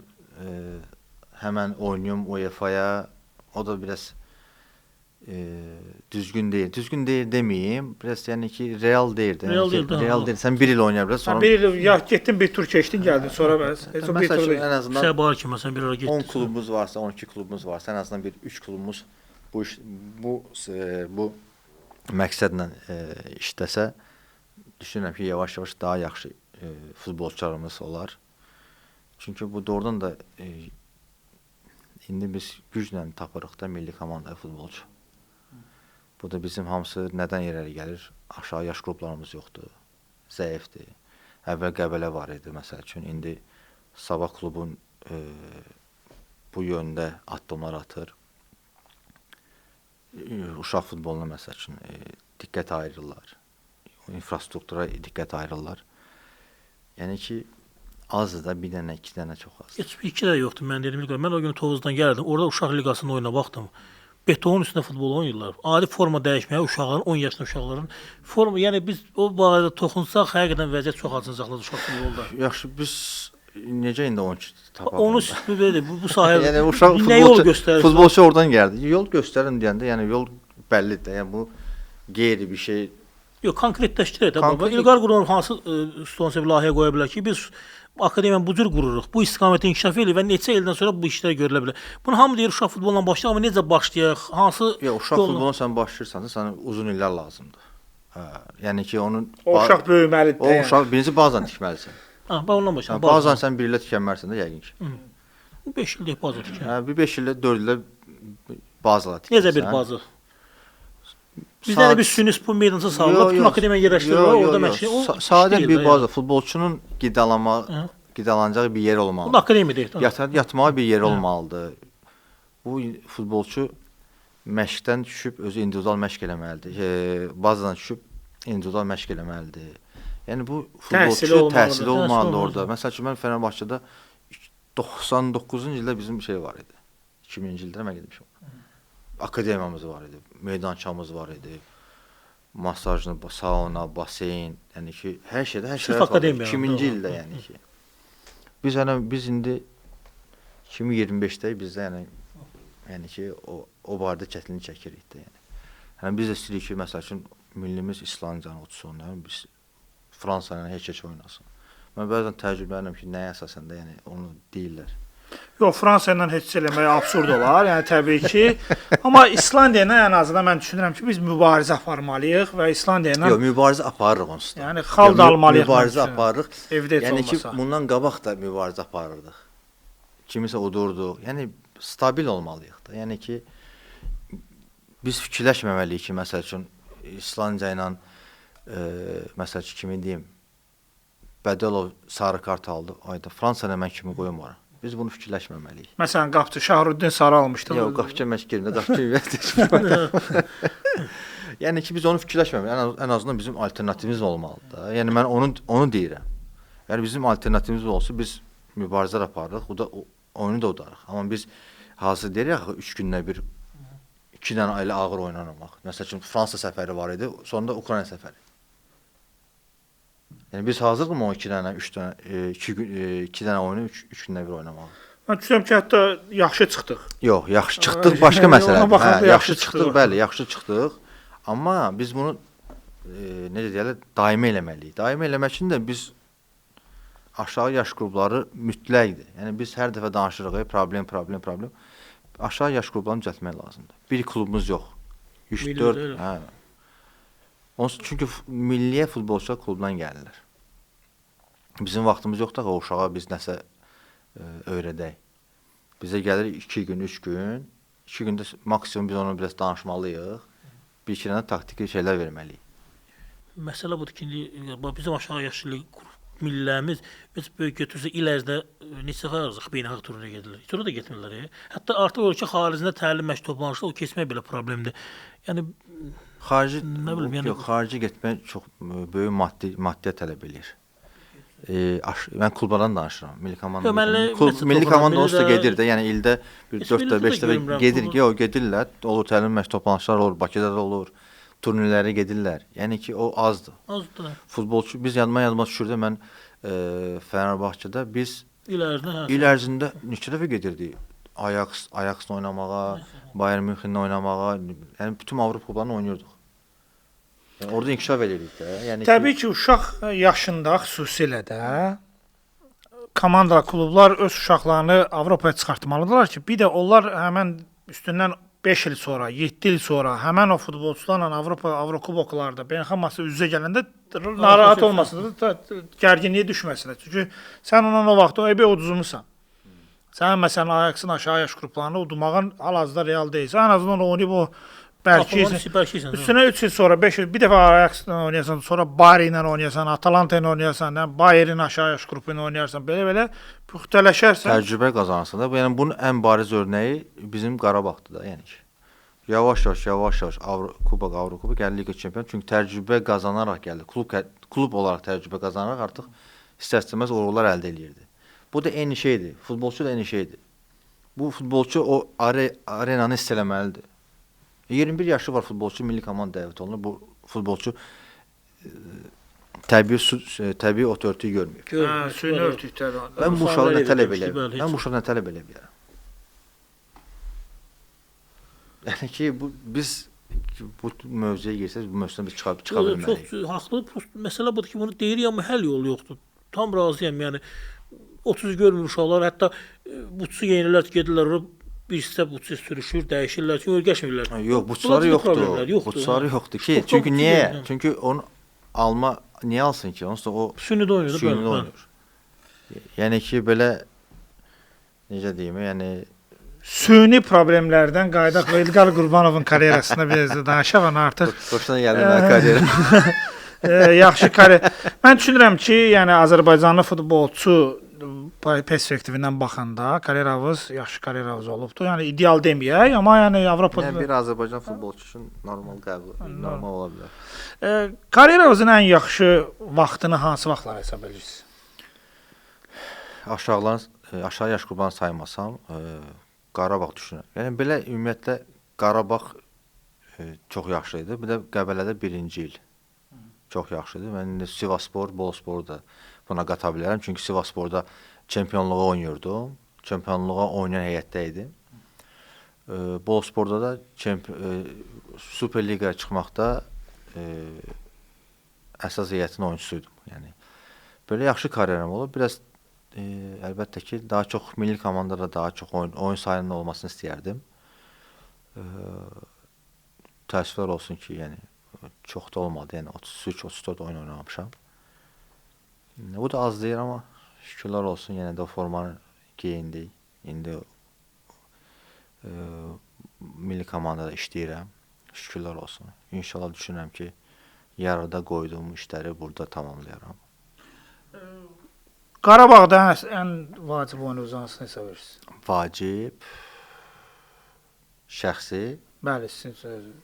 [SPEAKER 3] həmən oynayım UEFA-ya, o da biraz düzgün deyil. Düzgün deyil deməyim, biraz yəni ki, real deyil. Real deyil. Sən bir il oynaya biləsən, sonra...
[SPEAKER 1] Bir il, ya getdin, bir tur keçdin, gəldin, sonra bəs.
[SPEAKER 3] Məsəl üçün, ən azından
[SPEAKER 2] Səbar ki, məsələn, bir ara getdin.
[SPEAKER 3] 10 klubumuz varsa, 12 klubumuz varsa, ən azından bir 3 klubumuz bu məqsədlə işləsə, düşünürəm ki, yavaş-yavaş daha yaxşı futbolçularımız olar. Çünki bu doğrudan da indi biz güclə tapırıq da milli komandaya futbolçu. Bu da bizim hamısı nədən irəli gəlir? Aşağı yaş qruplarımız yoxdur, zəifdir. Əvvəl Qəbələ var idi, məsəl üçün. İndi Sabah klubun bu yöndə addımlar atır. Uşaq futboluna, məsəl üçün, diqqət ayırırlar. İnfrastruktura diqqət ayırırlar. Yəni ki, azdır da, bir dənə, iki dənə çox az.
[SPEAKER 2] Heç iki də yoxdur. Mən dedim, mən o gün Tovuzdan gəldim. Orada uşaq liqasının oyuna baxdım. Betonun üstündə futbol oynayırlar. Adi forma dəyişməyə uşaqların, 10 yaşlı uşaqların forma, yəni biz o barədə toxunsaq, həqiqətən vəziyyət çox acınacaqlıdır uşaq futbolda.
[SPEAKER 3] Yaxşı, biz necə indi oyunçu tapaq?
[SPEAKER 2] Onu belə bu sahədə
[SPEAKER 3] yəni uşaq
[SPEAKER 2] nə yol göstərir?
[SPEAKER 3] Futbolçu oradan gəldi. Yol göstərin deyəndə, yəni yol bəllidir də. Yəni bu qeyri bir şey.
[SPEAKER 2] Yox, konkretləşdirək də baba. İlqar Qurbanov hansı sponsorluq layihə qoya bilər ki, biz akademiyanı bu cür qururuq. Bu istiqamətdə inkişaf edir və neçə ildən sonra bu işlər görülə bilər. Bunu hamı deyir uşaq futbolundan başlayaq, amma necə başlayaq? Hansı
[SPEAKER 3] Yox, uşaq futboluna sən başlayırsansa, sənə uzun illər lazımdır. Hə, yəni ki, onun
[SPEAKER 1] o uşaq böyüməlidir.
[SPEAKER 3] O uşaq birinci bazan tikməlisən.
[SPEAKER 2] Ha, bax ondan başlayaq.
[SPEAKER 3] Bazan sən 1 ildə tikənmərsən də yəqin ki.
[SPEAKER 2] 5 ildə baza tikər.
[SPEAKER 3] Hə, bir 5 ildə, 4 ildə bazalar tikərsən.
[SPEAKER 2] Necə bir bazı? Bizdə də bir süni spor meydançası salınıb, bütün akademiya yerləşdirilir, orada məşqçi.
[SPEAKER 3] Sadə bir baza, futbolçunun qidalanacağı bir yer olmalıdır.
[SPEAKER 2] Bu da akademiyadır.
[SPEAKER 3] Yatmağa bir yer olmalıdır. Bu futbolçu məşqdən düşüb özü individual məşq eləməlidir. Bazadan düşüb individual məşq eləməlidir. Yəni bu futbolçu təhsili olmalıdır orada. Məsəl üçün mən Fenerbahçedə 99-cu ildə bizim şey var idi. 2000-ci ildə mən getmişəm. Akademiyamız var idi, meydançamız var idi. Masajlı, sauna, baseyn, yəni ki, hər şeydə hər şey var. 2000-ci ildə yəni ki. Biz indi 2025-dəyik, bizdə yəni ki, o barədə çətinlik çəkirik də yəni. Yəni biz də istəyirik ki, məsəl üçün millimiz İslandiyanı uçsun, biz Fransa ilə heç oynasın. Mən bəzən təcrübə edirəm ki, nəyə əsasən də yəni onu deyirlər.
[SPEAKER 1] Yox, Fransa ilə heç eləmək absurd olar, yəni təbii ki. Amma İslandiya ilə ən azından mən düşünürəm ki, biz mübarizə aparmalıyıq və İslandiya ilə
[SPEAKER 3] Yox, mübarizə aparırıq onsuz da.
[SPEAKER 1] Yəni xal da almalıyıq.
[SPEAKER 3] Mübarizə aparırıq.
[SPEAKER 1] Evdə heç
[SPEAKER 3] yəni
[SPEAKER 1] olmasa.
[SPEAKER 3] ki, bundan qabaq da mübarizə aparırdıq. Kimisə udurdu. Yəni stabil olmalıyıq da. Yəni ki, biz fikirləşməməliyik ki, məsəl üçün İslandiya ilə məsəl üçün kimi deyim, Bədəlov sarı kart aldı. Ayda Fransa ilə mən kimi qoymaram. Biz bunu fikirləşməməliyik.
[SPEAKER 1] Məsələn, qapıçı Şahruddin Sarı almışdı.
[SPEAKER 3] Yox, qapıçı məşqində qapıçı. Yəni ki, biz onu fikirləşməməliyik. Ən azından bizim alternativimiz olmalıdır da. Yəni mən onu deyirəm. Yəni bizim alternativimiz olsa biz mübarizə aparırıq, o da oyunu da udarıq. Amma biz hazır deyirik axı 3 gündə bir 2 dənə ailə ağır oynanamaq. Məsəl üçün Fransa səfəri var idi, sonra da Ukrayna səfəri. Yəni biz hazırdıq o 2 dənə, 3 dənə, 2 dənə oyunu 3 gündə bir oynamağa.
[SPEAKER 1] Mən düşünürəm ki, hətta yaxşı çıxdıq.
[SPEAKER 3] Yox, yaxşı çıxdıq başqa məsələdir.
[SPEAKER 1] Hə,
[SPEAKER 3] yaxşı çıxdıq, bəli, yaxşı çıxdıq. Amma biz bunu necə deyirlər, daimi eləməliyik. Daimi eləmək üçün də biz aşağı yaş qrupları mütləqdir. Yəni biz hər dəfə danışırıq, problem. Aşağı yaş qruplarını düzəltmək lazımdır. Bir klubumuz yox. 3-4, hə. Çünki milliyə futbolçular klubdan gəlirlər. Bizim vaxtımız yoxdur ki, o uşağa biz nəsə öyrədək. Bizə gəlir 2 gün, 3 gün. 2 gündə maksimum biz onu biraz danışmalıyıq. Bir-iki dənə taktiki şeylər verməliyik.
[SPEAKER 2] Məsələ budur ki, bizim aşağı yaşlı millilərimiz biz böyük götürsə il ərzində neçə dəfə arzıq beynəlxalq turnirə gedirlər. Sonra da getmirlər. Hətta artıq ölkə xaricində təlim məşq toplanışında o keçmək belə problemdir. Yəni
[SPEAKER 3] xarici getmək çox böyük maddiyyat tələb eləyir. Mən klublardan danışıram. Milli komanda onsuz da gedir də, yəni ildə bir 4-5 dəfə gedir ki, o gedirlər. Olur təlim məşq toplanışlar olur, Bakıda da olur. Turnirlərə gedirlər. Yəni ki, o azdır.
[SPEAKER 2] Azdır.
[SPEAKER 3] Futbolçu biz yadıma düşürdü mən Fenerbahçedə biz il ərzində neçə dəfə gedirdik. Ajaxla oynamağa, Bayern Münchenlə oynamağa, yəni bütün Avropa klublarını oynayırdıq. Yəni orada inkişaf edirik də. Yəni
[SPEAKER 1] təbii ki, uşaq yaşında xüsusilə də komanda klublar öz uşaqlarını Avropaya çıxartmalıdırlar ki, bir də onlar həmən üstündən 5 il sonra, 7 il sonra həmən o futbolçularla Avrokuboklarda beynəlxalq üz-üzə gələndə narahat olmasın, gərginliyə düşməsin. Çünki sən ondan o vaxt o uduzmusan. Sən məsələn Ajaxın aşağı yaş qruplarını udmağın hal-hazırda real deyilsə, ən azından oynayıb o bəlkə üstünə 3 il sonra, 5 il bir dəfə Ajaxla oynayasan, sonra Bari ilə oynayasan, Atalanta ilə oynayasan, Bayern aşağı yaş qrupu ilə oynayarsan, belə puxtələşərsən.
[SPEAKER 3] Təcrübə qazanırsan da. Yəni bunun ən bariz örnəyi bizim Qarabağdır da, yəni ki. Yavaş-yavaş Avrokubok gəldi Liqa çempionu. Çünki təcrübə qazanaraq gəldi. Klub olaraq təcrübə qazanaraq artıq istər-istəməz uğurlar əldə eləyirdi. Bu da eyni şeydir. Futbolçu da eyni şeydir. Bu futbolçu o arenanı hiss eləməlidir. 21 yaşı var futbolçu milli komanda dəvət olunur. Bu futbolçu təbii otoriteyi görmür.
[SPEAKER 1] Suyunu örtükdə.
[SPEAKER 3] Mən bu uşağı nə tələb eləyirəm? Yəni ki, biz bu mövzuya girsək, bu mövzudan biz çıxa bilməliyik.
[SPEAKER 2] Çox haqlı. Məsələ budur ki, bunu deyir, amma həll yolu yoxdur. Tam razıyam. Yəni 30 görmür uşaqlar, hətta butsu yenilər, gedirlər ora bir hissə butsu sürüşür, dəyişirlər, çünki öyrəşmirlər.
[SPEAKER 3] Yox, butsuları yoxdur ki. Çünki niyə? Çünki onu niyə alsın ki? Onsuz da o
[SPEAKER 2] sünnüdə oynayır.
[SPEAKER 3] Yəni ki, belə necə deyim, yəni
[SPEAKER 1] Süni problemlərdən qaydaq və İlqar Qurbanovun karyerasında biraz danışaq artıq.
[SPEAKER 3] Xoşuna gəldi mənim karyeram.
[SPEAKER 1] Yaxşı karyera. Mən düşünürəm ki, yəni Azərbaycanlı futbolçu perspektivindən baxanda karyeramız yaxşı karyeramız olubdu. Yəni ideal deməyək, amma yəni Avropada
[SPEAKER 3] bir Azərbaycan futbolçusu üçün normal ola bilər.
[SPEAKER 1] Karyeramızın ən yaxşı vaxtını hansı vaxtlar hesab edirsiniz?
[SPEAKER 3] Aşağı yaş qrupundan saymasam, Qarabağ düşünürəm. Yəni belə ümumiyyətlə Qarabağ çox yaxşı idi. Bir də Qəbələdə 1-ci il çox yaxşı idi. Mən indi Sivasspor, Bolusporu da buna qata bilərəm. Çünki Sivassporda çempionluğa oynayırdım. Çempionluğa oynayan heyətdə idim. Bolusporda da Super Liqaya çıxmaqda əsas heyətin oyunçusuydum. Yəni belə yaxşı karyeram olub. Biraz əlbəttə ki, daha çox milli komandada daha çox oyun sayının olmasını istəyərdim. Təəssüflər olsun ki, yəni çox da olmadı. Yəni 33-34 oyun oynamışam. Bu da az deyir, amma şükürlər olsun, yenə də o formanı geyindik. İndi milli komandada işləyirəm. Şükürlər olsun. İnşallah düşünürəm ki, yarıda qoyduğum işləri burada tamamlayaram.
[SPEAKER 1] Qarabağda ən vacib oyununuz hansını hesab edirsiniz?
[SPEAKER 3] Vacib, şəxsi.
[SPEAKER 1] Bəli, sizin sözünüz.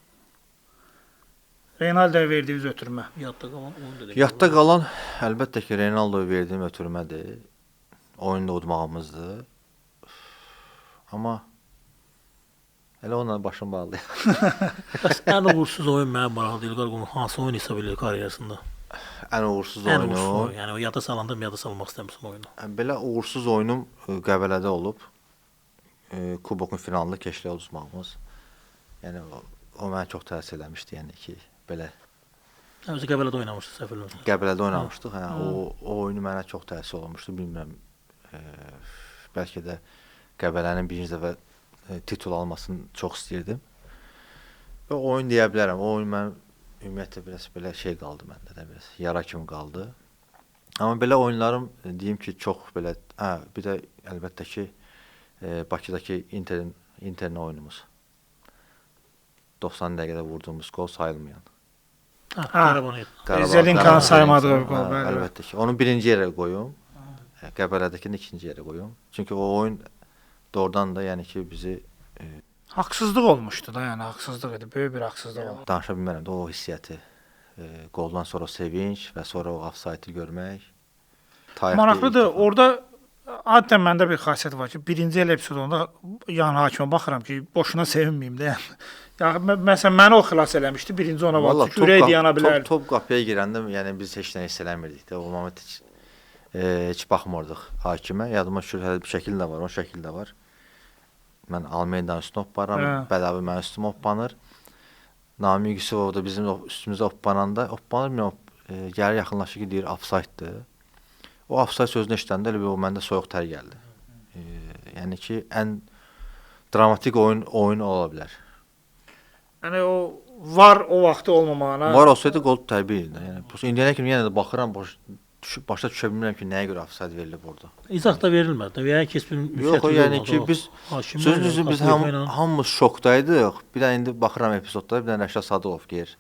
[SPEAKER 1] Reynaldoya verdiyiniz ötürmə.
[SPEAKER 2] Yadda qalan
[SPEAKER 3] Əlbəttə ki, Reynaldoya verdiyim ötürmədir. Oyunda udmağımızdır. Amma elə onunla başım bağlıyam.
[SPEAKER 2] Ən uğursuz oyun mənim maraqlı deyil. Qarqonun hansı oyun hesab edilir karyerasında?
[SPEAKER 3] Ən uğursuz oyunu.
[SPEAKER 2] Yəni o yada salındım, yada salmaq istəmirsən oyunu.
[SPEAKER 3] Belə uğursuz oyunum Qəbələdə olub. Kubokun finalında Keşliyə udmağımız. Yəni o mənə çox təsir eləmişdi, yəni ki, belə.
[SPEAKER 2] Biz Qəbələdə oynamışdıq, səhv eləmirəm.
[SPEAKER 3] Qəbələdə oynamışdıq. O oyunu mənə çox təsir olmuşdu. Bilmirəm. Bəlkə də Qəbələnin birinci dəfə titul almasını çox istəyirdim. Və oyun deyə bilərəm. O oyun mən ümumiyyətlə biraz belə şey qaldı məndə də, biraz yara kimi qaldı. Amma belə oyunlarım deyim ki, çox belə, bir də əlbəttə ki, Bakıdakı Interin oyunumuz. 90 dəqiqədə vurduğumuz gol sayılmayan.
[SPEAKER 1] Zelinkanın saymadığı gol.
[SPEAKER 3] Əlbəttə ki, onu birinci yerə qoyum. Qəbələdəkini ikinci yerə qoyum. Çünki o oyun doğrudan da yəni ki, bizi
[SPEAKER 1] haqsızlıq olmuşdu da, yəni haqsızlıq idi, böyük bir haqsızlıq oldu.
[SPEAKER 3] Danışa bilmərəm də o hissiyyatı. Qoldan sonra sevinç və sonra o offside-ı görmək.
[SPEAKER 1] Maraqlıdır. Orada adətən məndə bir xasiyyət var ki, birinci el epizodunda yan hakimə baxıram ki, boşuna sevinməyim də. Yəni məsələn məni o xilas eləmişdi, birinci ona baxdı ki, ürək dayana bilər.
[SPEAKER 3] Top qapıya girəndə yəni biz heç nə hiss eləmirdik də. O moment heç baxmırdıq hakimə. Yadıma düşür, bir şəkil də var, o şəkil də var. Mən Almeydanın üstünə hopparam, Bədəvi mənim üstümə hoppanır. Namiq Yusufov da bizim üstümüzə hoppananda, gəlir yaxınlaşır ki, deyir, offside-dır. O offside sözünü eşidəndə elə bir o məndə soyuq tər gəldi. Yəni ki, ən dramatik oyun ola bilər.
[SPEAKER 1] Yəni o var o vaxtı olmamağına.
[SPEAKER 3] Var olsaydı gol təbii idi. Yəni indiyənə kimi yenə də baxıram, başa düşə bilmirəm ki, nəyə görə offside verilib orada.
[SPEAKER 2] İzah da verilmədi. Yəni ki,
[SPEAKER 3] yox, yəni ki, biz sözünüzü biz hamımız şokdaydıq. Bir də indi baxıram epizodda, bir də Rəşad Sadıqov gəlir,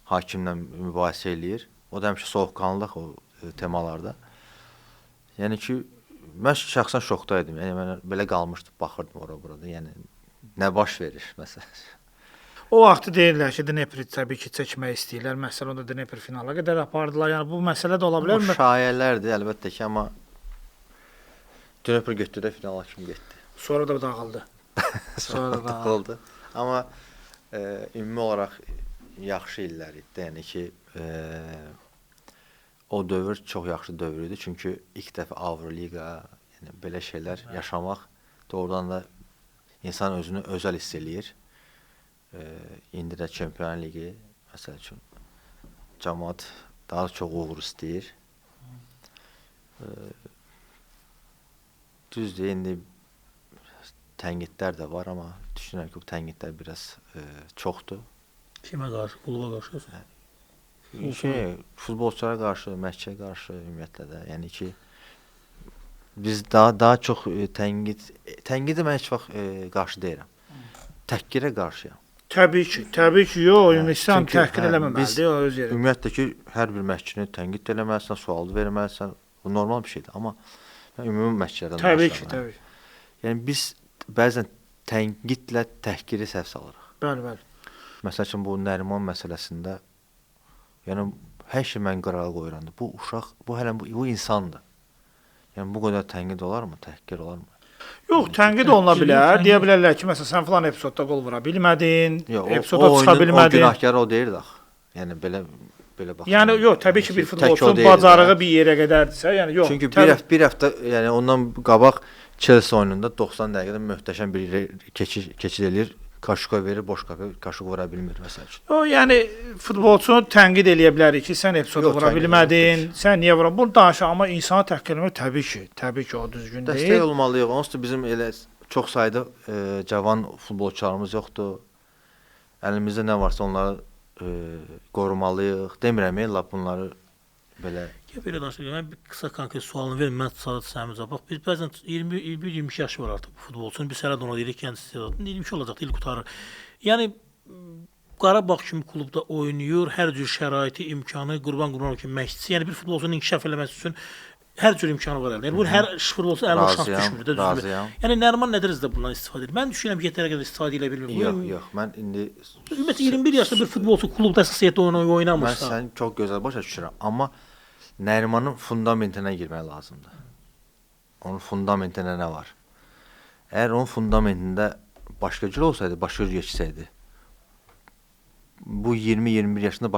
[SPEAKER 3] hakimlə mübahisə eləyir. O da həmişə soyuqqanlılıq o temalarda. Yəni ki, mən şəxsən şokdaydım. Yəni mən belə qalmışdım, baxırdım ora burada. Yəni nə baş verir məsələn.
[SPEAKER 1] O vaxt deyirlər ki, Dnepr təbii ki, çəkmək istəyirlər. Məsələn, onda Dnepr finala qədər apardılar. Yəni bu məsələ də ola
[SPEAKER 3] O
[SPEAKER 1] bilərmi?
[SPEAKER 3] şayələrdir əlbəttə ki, amma Dnepr getdi də finala kimi getdi.
[SPEAKER 1] Sonra da dağıldı. Sonra da
[SPEAKER 3] Dağıldı. Amma ümumi olaraq yaxşı illər idi. Yəni ki, o dövr çox yaxşı dövr idi. Çünki ilk dəfə Avroliqa, yəni belə şeylər yaşamaq doğrudan da insan özünü özəl hiss eləyir. İndi də Çempionlar Ligi məsəl üçün cəmaət daha çox uğur istəyir. Düzdür, indi tənqidlər də var, amma düşünürəm ki, bu tənqidlər biraz çoxdur.
[SPEAKER 2] Kimə qarşı? Kluba qarşı?
[SPEAKER 3] Futbolçulara qarşı, məşqçiyə qarşı ümumiyyətlə də, yəni ki, biz daha çox tənqidə mən heç vaxt qarşı deyirəm. Təhqirə qarşıyam.
[SPEAKER 1] Təbii ki, yox, insan
[SPEAKER 3] Çünki,
[SPEAKER 1] təhqir eləməməlidir, o öz yerində.
[SPEAKER 3] Ümumiyyətlə ki, hər bir məşqçini tənqid eləməlisən, sual verməlisən. Bu normal bir şeydir, amma mən ümumi məşqçilərdən
[SPEAKER 1] Təbii ki.
[SPEAKER 3] Yəni biz bəzən tənqidlə təhqiri səhv salırıq.
[SPEAKER 1] Bəli.
[SPEAKER 3] Məsəl üçün bu Nəriman məsələsində, yəni hər şey mən qırağa qoyuram. Bu uşaq, bu insandır. Yəni bu qədər tənqid olarmı, təhqir olarmı?
[SPEAKER 1] Yox, tənqid oluna bilər. Deyə bilərlər ki, məsələn, sən falan epizodda qol vura bilmədin, epizoda çıxa bilmədin.
[SPEAKER 3] O günahkar o deyir də. Yəni belə bax.
[SPEAKER 1] Yəni yox, təbii ki, bir futbolçunun bacarığı bir yerə qədərdirsə, yəni yox.
[SPEAKER 3] Çünki bir həftə, yəni ondan qabaq Chelsea oyununda 90 dəqiqədə möhtəşəm bir keçid eləyir. Kaşuka verir, boş kaşuk vura bilmir məsəl üçün.
[SPEAKER 1] O, yəni futbolçunu tənqid eləyə bilərik ki, sən epizoda vura bilmədin, sən niyə vura? Bunu danışaq, amma insanı təhqir etmək təbii ki, o düzgün deyil.
[SPEAKER 3] Dəstək olmalıyıq. Onsuz da bizim elə çox sayda cavan futbolçularımız yoxdur. Əlimizdə nə varsa onları qorumalıyıq. Demirəm, lap bunları belə.
[SPEAKER 2] Belə danışaq. Mən bir qısa konkret sualını verim. Mən sadəcə səmizə bax. Biz bəzən 21-22 yaşı var artıq bu futbolçunun. Biz hələ də ona deyirik gənc istedadlı. 22 olacaq, il qutarır. Yəni Qarabağ kimi klubda oynayır, hər cür şəraiti, imkanı, Qurban Qurbanov kimi məşqçi. Yəni bir futbolçunun inkişaf eləməsi üçün hər cür imkanı var əldə. Yəni bu hər futbolçu əlinə şans düşmür də düzdür. Yəni Nəriman nə dərəcədə bundan istifadə edir? Mən düşünürəm ki, yetərə qədər istifadə edə bilmir.
[SPEAKER 3] Yox, mən indi
[SPEAKER 2] ümumiyyətlə 21 yaşında bir futbolçu klubda əsas heyətdə oynamırsa.
[SPEAKER 3] Mən səni çox gözəl başa düşürəm, amma Nərimanın fundamentinə girmək lazımdır. Onun fundamentində nə var? Əgər onun fundamentində başqa cür olsaydı, başqa cür geçsəydi, bu 20-21 yaşında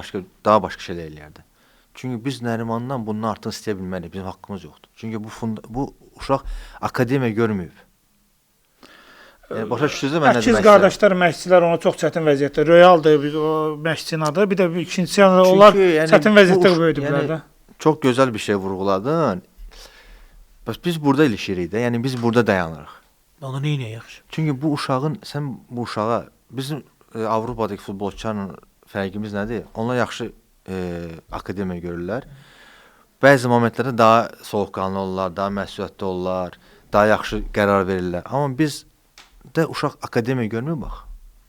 [SPEAKER 3] daha başqa şeylər eləyərdi. Çünki biz Nərimandan bunun artıq istəyə bilməliyik, bizim haqqımız yoxdur. Çünki bu uşaq akademiya görməyib. Yəni başa düşdünüz mən nə demək istəyirəm?
[SPEAKER 1] Əkiz qardaşlar, məşqçilər onu çox çətin vəziyyətdə. Realdır o məşqçinin adı, bir də ikincisi onlar çətin vəziyyətdə böyüdüblər də.
[SPEAKER 3] Çox gözəl bir şey vurğuladın. Bəs biz burada ilişirik də, yəni biz burada dayanırıq.
[SPEAKER 2] Onu neyə yaxşı?
[SPEAKER 3] Çünki bu uşağa bizim Avropadakı futbolçularla fərqimiz nədir? Onlar yaxşı akademiya görürlər. Bəzi momentlərdə daha soyuqqanlı olurlar, daha məsuliyyətli olurlar, daha yaxşı qərar verirlər. Amma biz də uşaq akademiya görmür bax.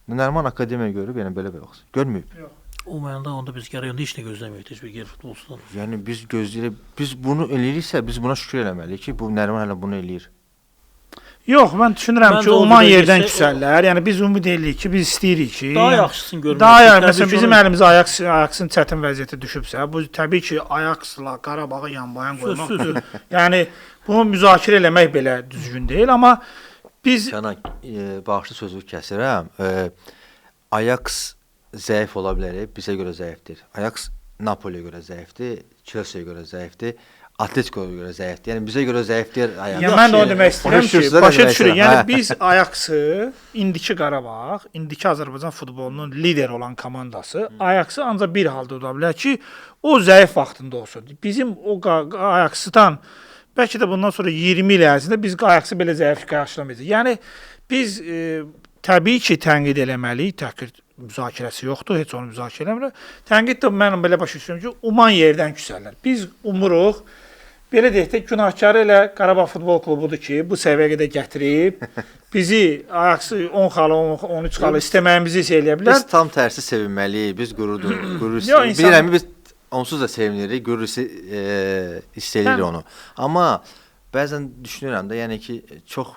[SPEAKER 3] Nəriman akademiya görüb, yəni belə baxsın. Görməyib.
[SPEAKER 2] Yox. O mənada onda biz gərək heç nə gözləmirik heç bir yer futbolçudan.
[SPEAKER 3] Yəni biz gözləyirik, biz bunu eləyiriksə, biz buna şükür eləməliyik ki, bu Nəriman hələ bunu eləyir.
[SPEAKER 1] Yox, mən düşünürəm ki, uman yerdən küsəllər. Yəni biz ümid eləyirik ki, biz istəyirik ki,
[SPEAKER 2] daha yaxşısını görmək.
[SPEAKER 1] Daha yaxşı, məsələn bizim əlimizə Ajaxın çətin vəziyyətə düşübsə, bu təbii ki, Ajaxla Qarabağı yanbayan qoymaqdır. Yəni bunu müzakirə eləmək belə düzgün deyil, amma biz
[SPEAKER 3] bağışlı sözü kəsirəm. Ajax zəif ola bilər, bizə görə zəifdir. Ajax Napoliyə görə zəifdir, Chelsea'yə görə zəifdir, Atletico'ya görə zəifdir. Yəni bizə görə zəifdir Ajax.
[SPEAKER 1] Yəni mən də onu demək istəyirəm ki, başa düşürük. Yəni biz Ajaxı indiki Qarabağ, indiki Azərbaycan futbolunun lider olan komandası Ajaxı ancaq bir halda uda bilər ki, o zəif vaxtında olsun. Bizim o Ajaxdan bəlkə də bundan sonra 20 il ərzində biz Ajaxı belə zəif qarşılamayacağıq. Yəni biz təbii ki, tənqid eləməliyik, təhqir müzakirəsi yoxdur, heç onu müzakirə eləmirəm. Tənqid də mən belə başa düşürəm ki, uman yerdən küsəllər. Biz umuruq, belə deyək də, günahkarı elə Qarabağ Futbol Klubudur ki, bu səviyyəyə qədər gətirib, bizi Ajaxı 10 xalı, 13 xalı istəməyimizi eləyə bilər.
[SPEAKER 3] Biz tam tərsi sevinməliyik, biz qürur bilirəm, biz onsuz da sevinirik, qürur hiss edirik onu. Amma bəzən düşünürəm də, yəni ki, çox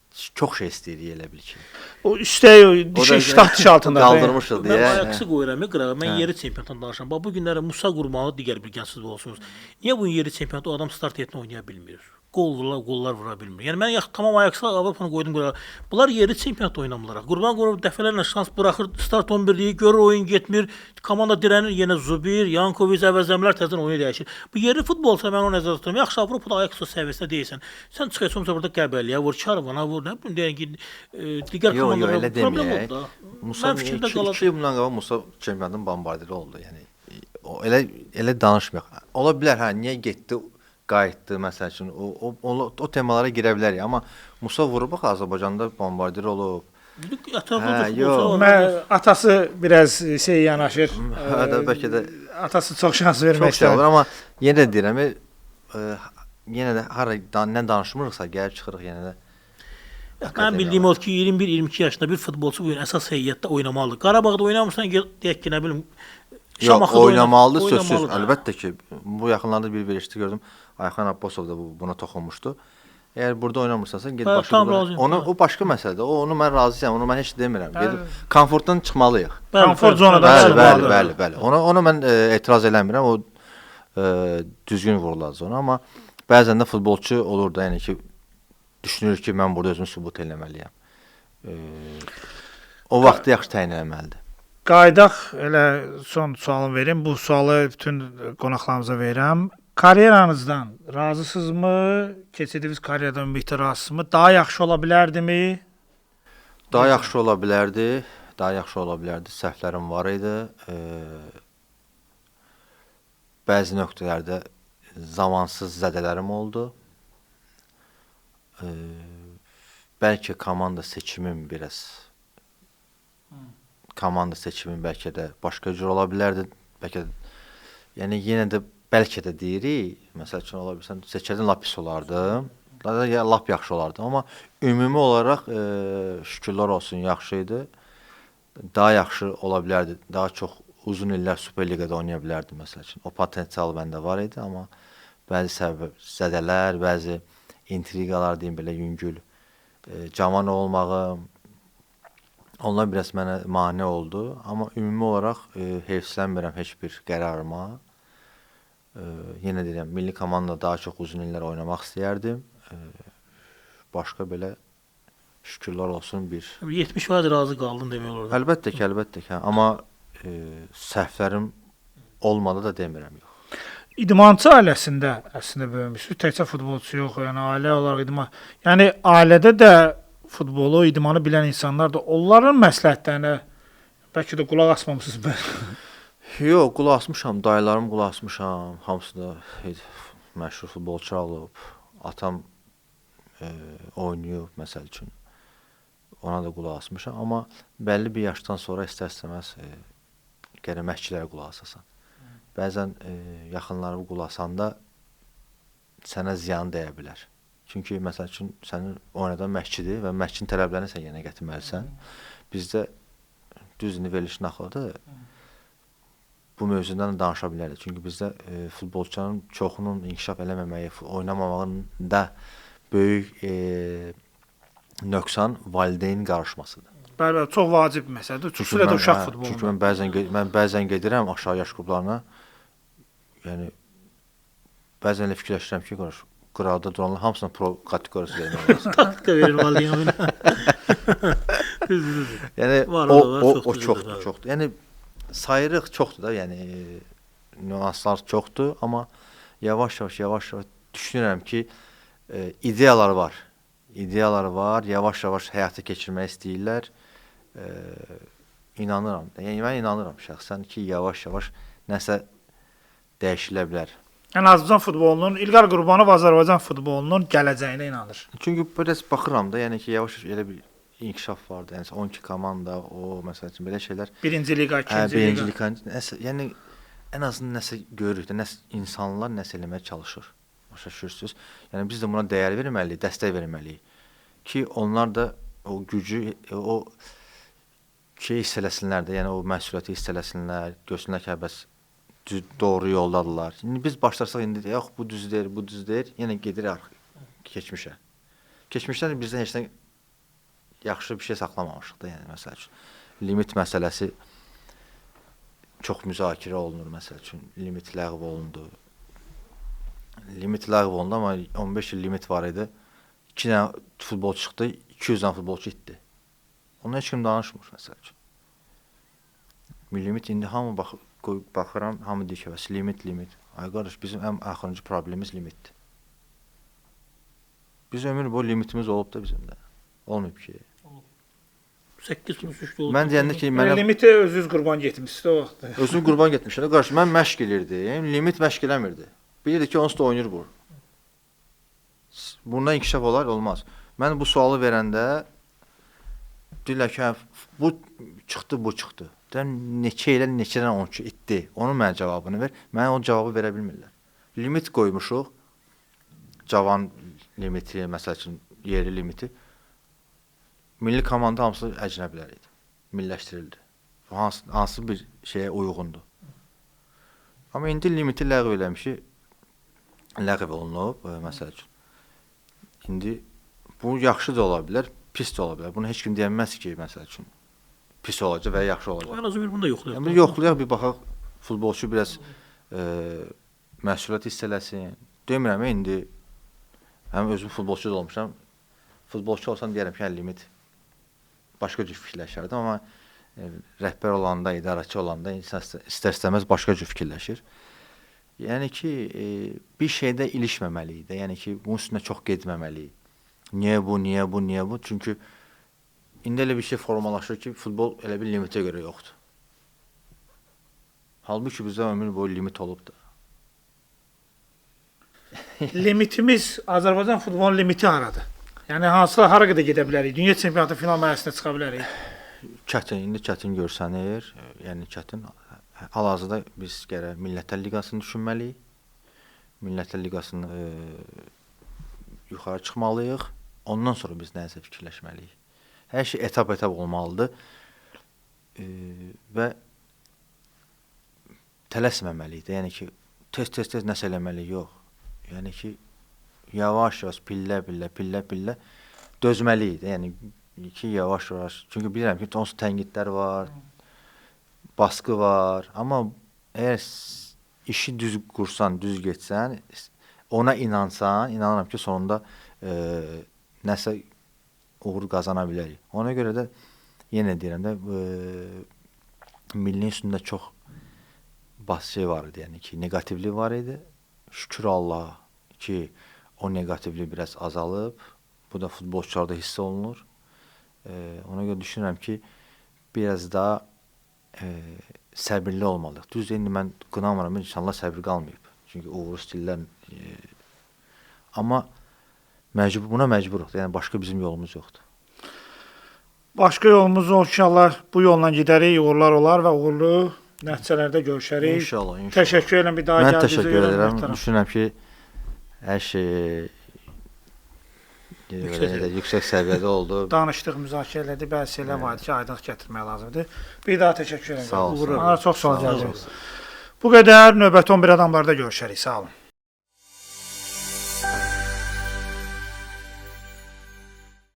[SPEAKER 3] çox şey istəyirik elə bil ki.
[SPEAKER 1] O üstəyə dişi iştah diş altında.
[SPEAKER 3] Qaldırmışıq
[SPEAKER 2] Mən
[SPEAKER 3] deyə.
[SPEAKER 2] Ajax'ı qoyuram, qırağa. Mən
[SPEAKER 3] Hə.
[SPEAKER 2] yerli çempionatdan danışıram. Bax bu günləri Musa Qurbanlı digər bir gənc futbolçumuz. Niyə bu yerli çempionatda o adam start heyətində oynaya bilmir? Qollar vura bilmir. Yəni mən tamam Ajax'a Avropanı qoydum qırağa. Bunlar yerli çempionatda oynamırlar. Qurban Qurbanov dəfələrlə şans buraxır, start 11-liyi görür, oyun getmir. Komanda dirənir, yenə Zubir, Yankovic əvəzləmlər təzədən oyunu dəyişir. Bu yerli futbolçular mən onu nəzərdə tuturam. Yaxşı Avropada Ajax səviyyəsində deyilsən. Sən çıxırsan burada Qəbəliyə vur, Karvana vur, nə bilim deyən ki, digər
[SPEAKER 3] Yox,
[SPEAKER 2] komandalara
[SPEAKER 3] elə
[SPEAKER 2] problem
[SPEAKER 3] deməyək.
[SPEAKER 2] oldu da.
[SPEAKER 3] Musa
[SPEAKER 2] Mən fikirdə
[SPEAKER 3] 2
[SPEAKER 2] qalacam.
[SPEAKER 3] il bundan qabaq Musa çempionatın bombardiri oldu. Yəni o elə danışmayaq. Ola bilər hə, niyə getdi, qayıtdı məsəl üçün. O temalara girə bilərik, amma Musa vurub bax Azərbaycanda bombardir olub.
[SPEAKER 2] Ətrafında
[SPEAKER 3] Hə, yox.
[SPEAKER 2] futbolçular var.
[SPEAKER 1] Mən atası biraz şey yanaşır.
[SPEAKER 3] Hə də bəlkə də
[SPEAKER 1] Atası çox şans vermək
[SPEAKER 3] çox şey olur,
[SPEAKER 1] istər.
[SPEAKER 3] amma yenə də deyirəm, yenə də hara nə danışmırıqsa gəlib çıxırıq yenə də.
[SPEAKER 2] Mən bildiyim odur ki, 21-22 yaşında bir futbolçu bu gün əsas heyətdə oynamalıdır. Qarabağda oynamırsan, deyək ki, nə bilim,
[SPEAKER 3] Yox,
[SPEAKER 2] Şamaxıda
[SPEAKER 3] oynamalıdır sözsüz.
[SPEAKER 2] oynamalıdır.
[SPEAKER 3] Əlbəttə ki, bu yaxınlarda bir verişdə gördüm. Ayxan Abbasov da buna toxunmuşdu. Əgər burada oynamırsansa, get
[SPEAKER 2] Hə,
[SPEAKER 3] başqa.
[SPEAKER 2] tam razıyam.
[SPEAKER 3] O başqa məsələdir. Onu mən razıyam. Onu mən heç demirəm. Gedib komfortdan çıxmalıyıq.
[SPEAKER 1] Komfort zonadan
[SPEAKER 3] Bəli,
[SPEAKER 1] çıxmalıdır.
[SPEAKER 3] bəli. Ona mən etiraz eləmirəm. O düzgün vurulacaq ona, amma bəzən də futbolçu olur da, yəni ki, düşünür ki, mən burada özümü sübut eləməliyəm. O vaxtı yaxşı təyin eləməlidir.
[SPEAKER 1] Qaydaq elə son sualımı verim. Bu sualı bütün qonaqlarımıza verirəm. Karyeranızdan razısınızmı? Keçdiyiniz karyeradan ümumiyyətlə razısınızmı? Daha yaxşı ola bilərdimi?
[SPEAKER 3] Daha yaxşı ola bilərdi. Daha yaxşı ola bilərdi. Səhvlərim var idi. Bəzi nöqtələrdə zamansız zədələrim oldu. Bəlkə komanda seçimim bəlkə də başqa cür ola bilərdi. Bəlkə də, yəni yenə də bəlkə də deyirik. Məsəl üçün ola bilsən seçərdin lap pis olardı. Ya lap yaxşı olardı. Amma ümumi olaraq şükürlər olsun yaxşı idi. Daha yaxşı ola bilərdi. Daha çox uzun illər Superliqada oynaya bilərdi məsəl üçün. O potensial məndə var idi, amma bəzi zədələr, bəzi intriqalar deyim belə yüngül, cavan olmağım, onlar biraz mənə mane oldu. Amma ümumi olaraq heyfslənmirəm heç bir qərarıma. Yenə deyirəm, milli komandada daha çox uzun illər oynamaq istəyərdim. Başqa belə şükürlər olsun bir.
[SPEAKER 2] 70% razı qaldın demək olar.
[SPEAKER 3] Əlbəttə ki, amma səhvlərim olmadı da demirəm yox.
[SPEAKER 1] İdmançı ailəsində əslində böyümüsünüz. Təkcə futbolçu yox, yəni ailə olaraq idman. Yəni ailədə də futbolu, idmanı bilən insanlar da onların məsləhətlərinə bəlkə də qulaq asmamısınız.
[SPEAKER 3] Yox, qulaq asmışam, dayılarım qulaq asmışam. Hamısı da məşhur futbolçu olub. Atam oynayıb məsəl üçün. Ona da qulaq asmışam, amma bəlli bir yaşdan sonra istər-istəməz gərək məşqçilərə qulaq asasan. Bəzən yaxınlarına qulaq asanda sənə ziyan dəyə bilər. Çünki məsəl üçün sənin oynadan məşqçidir və məşqçinin tələblərini sən yenə gətirməlisən. Bizdə düzünü verilişin axıdır. Bu mövzudan danışa bilərik. Çünki bizdə futbolçuların çoxunun inkişaf eləməməyi, oynamamağının da böyük nöqsan valideyn qarışmasıdır.
[SPEAKER 1] Bəli, çox vacib məsələdir. Xüsusilə də uşaq futbolu.
[SPEAKER 3] Çünki mən bəzən gedirəm aşağı yaş qruplarına. Yəni bəzən elə fikirləşirəm ki, qıraqda duranlar hamısına pro kateqoriyası vermək lazım.
[SPEAKER 2] Taktika verir valideyn oyuna. Düzdür.
[SPEAKER 3] Yəni o çoxdur. Yəni sayırıq çoxdur da, yəni nüanslar çoxdur, amma yavaş-yavaş düşünürəm ki, ideyalar var. Yavaş-yavaş həyata keçirmək istəyirlər. İnanıram. Yəni mən inanıram şəxsən ki, yavaş-yavaş nəsə dəyişilə bilər.
[SPEAKER 1] Yəni Azərbaycan futbolunun, İlqar Qurbanov Azərbaycan futbolunun gələcəyinə inanır.
[SPEAKER 3] Çünki biraz baxıram da, yəni ki, yavaş-yavaş elə bir inkişaf vardı. Yəni 12 komanda, o məsəl üçün belə şeylər.
[SPEAKER 1] Birinci liqa, ikinci liqa.
[SPEAKER 3] Yəni ən azından nəsə görürük də, insanlar nəsə eləməyə çalışır. Başa düşürsüz? Yəni biz də buna dəyər verməliyik, dəstək verməliyik ki, onlar da o gücü, o şey hiss eləsinlər də, yəni o məsuliyyəti hiss eləsinlər, görsünlər ki, bəs doğru yoldadırlar. İndi biz başlarsaq indi yox, bu düz deyir, yenə gedirik keçmişə. Keçmişdən bizdən heç nə yaxşı bir şey saxlamamışıq da, yəni məsəl üçün. Limit məsələsi çox müzakirə olunur, məsəl üçün. Limit ləğv olundu. Limit ləğv olundu, amma 15 il limit var idi. 2 dənə futbol çıxdı, 200 dənə futbolçu itdi. Ondan heç kim danışmır, məsəl üçün. Limit indi hamı baxıram, hamı deyir ki, limit. Ay qardaş, bizim ən axırıncı problemimiz limitdir. Biz ömür boyu limitimiz olub da bizim də. Olmayıb ki.
[SPEAKER 2] 8+3 oldu.
[SPEAKER 3] Mən deyəndə ki, mənə
[SPEAKER 1] Limiti özünüz qurban getmişsiniz o vaxt.
[SPEAKER 3] özünü qurban getmişəm. Qarşı mən məşq elirdim, limit məşq eləmirdi. Bilirdi ki, onsuz da oynayır bu. Bundan inkişaf olar, olmaz. Mən bu sualı verəndə deyirlər ki, bu çıxdı. Deyirəm, neçədən 12 itdi. Onun mənə cavabını ver. Mənə o cavabı verə bilmirlər. Limit qoymuşuq. Cavan limiti, məsəl üçün yerli limiti. Milli komanda hamısı əcnəbilər idi. Milliləşdirildi. Hansı bir şeyə uyğundur. Amma indi limiti ləğv eləmişik. Ləğv olunub, məsəl üçün. İndi bu yaxşı da ola bilər, pis də ola bilər. Bunu heç kim deyəməz ki, məsəl üçün pis olacaq və ya yaxşı olacaq.
[SPEAKER 2] En azı bir bunu da yoxlayaq.
[SPEAKER 3] Yəni, bir yoxlayaq, bir baxaq, futbolçu biraz məsuliyyət hiss eləsin. Demirəm, indi həm özüm futbolçu da olmuşam. Futbolçu olsam deyərəm ki, limit başqa cür fikirləşərdim, amma rəhbər olanda, idarəçi olanda insan istər-istəməz başqa cür fikirləşir. Yəni ki, bir şeydə ilişməməliyik də. Yəni ki, bunun üstünə çox getməməliyik. Niyə bu? Çünki indi elə bir şey formalaşır ki, futbol elə bir limitə görə yoxdur. Halbuki bizdə ömür boyu limit olub da.
[SPEAKER 1] Limitimiz, Azərbaycan futbolunun limiti haradır? Yəni hara qədər gedə bilərik? Dünya çempionatı final mərhələsinə çıxa bilərik?
[SPEAKER 3] İndi çətin görsənir. Yəni çətin. Hal-hazırda biz gərək Millətlər Liqasını düşünməliyik. Millətlər Liqasını yuxarı çıxmalıyıq. Ondan sonra biz nəyisə fikirləşməliyik. Hər şey etap-etap olmalıdır. Və tələsməməliyik də. Yəni ki, tez nəsə eləməliyik, yox. Yəni ki, yavaş-yavaş, pillə dözməliyik də. Yəni ki, yavaş-yavaş. Çünki bilirəm ki, onsuz tənqidlər var, baskı var. Amma əgər işi düz qursan, düz getsən, ona inansan, inanıram ki, sonunda nəsə uğur qazana bilərik. Ona görə də yenə deyirəm də millinin üstündə çox şey var idi, yəni ki, negativlik var idi. Şükür Allah ki, o negativlik biraz azalıb. Bu da futbolçularda hiss olunur. Ona görə düşünürəm ki, biraz daha səbirli olmalıyıq. Düzdür, indi mən qınamıram, insanlar səbir qalmayıb. Çünki uğur stillər amma buna məcburuq. Yəni başqa bizim yolumuz yoxdur.
[SPEAKER 1] Başqa yolumuz inşallah bu yolla gedərik, uğurlar olar və uğurlu nəticələrdə görüşərik.
[SPEAKER 3] İnşallah.
[SPEAKER 1] Təşəkkür edirəm bir daha
[SPEAKER 3] Mən
[SPEAKER 1] gəldiyinizə
[SPEAKER 3] təşəkkür
[SPEAKER 1] görə.
[SPEAKER 3] edirəm. Düşünürəm ki, hər şey yüksək səviyyədə oldu.
[SPEAKER 1] Danışdıq, müzakirə elədik, bəzi şeylər var ki, aydınlıq gətirmək lazımdır. Bir daha təşəkkür edirəm.
[SPEAKER 3] Sağ ol.
[SPEAKER 1] Çox sağ olun. Bu qədər növbəti 11 adamlarda görüşərik. Sağ olun.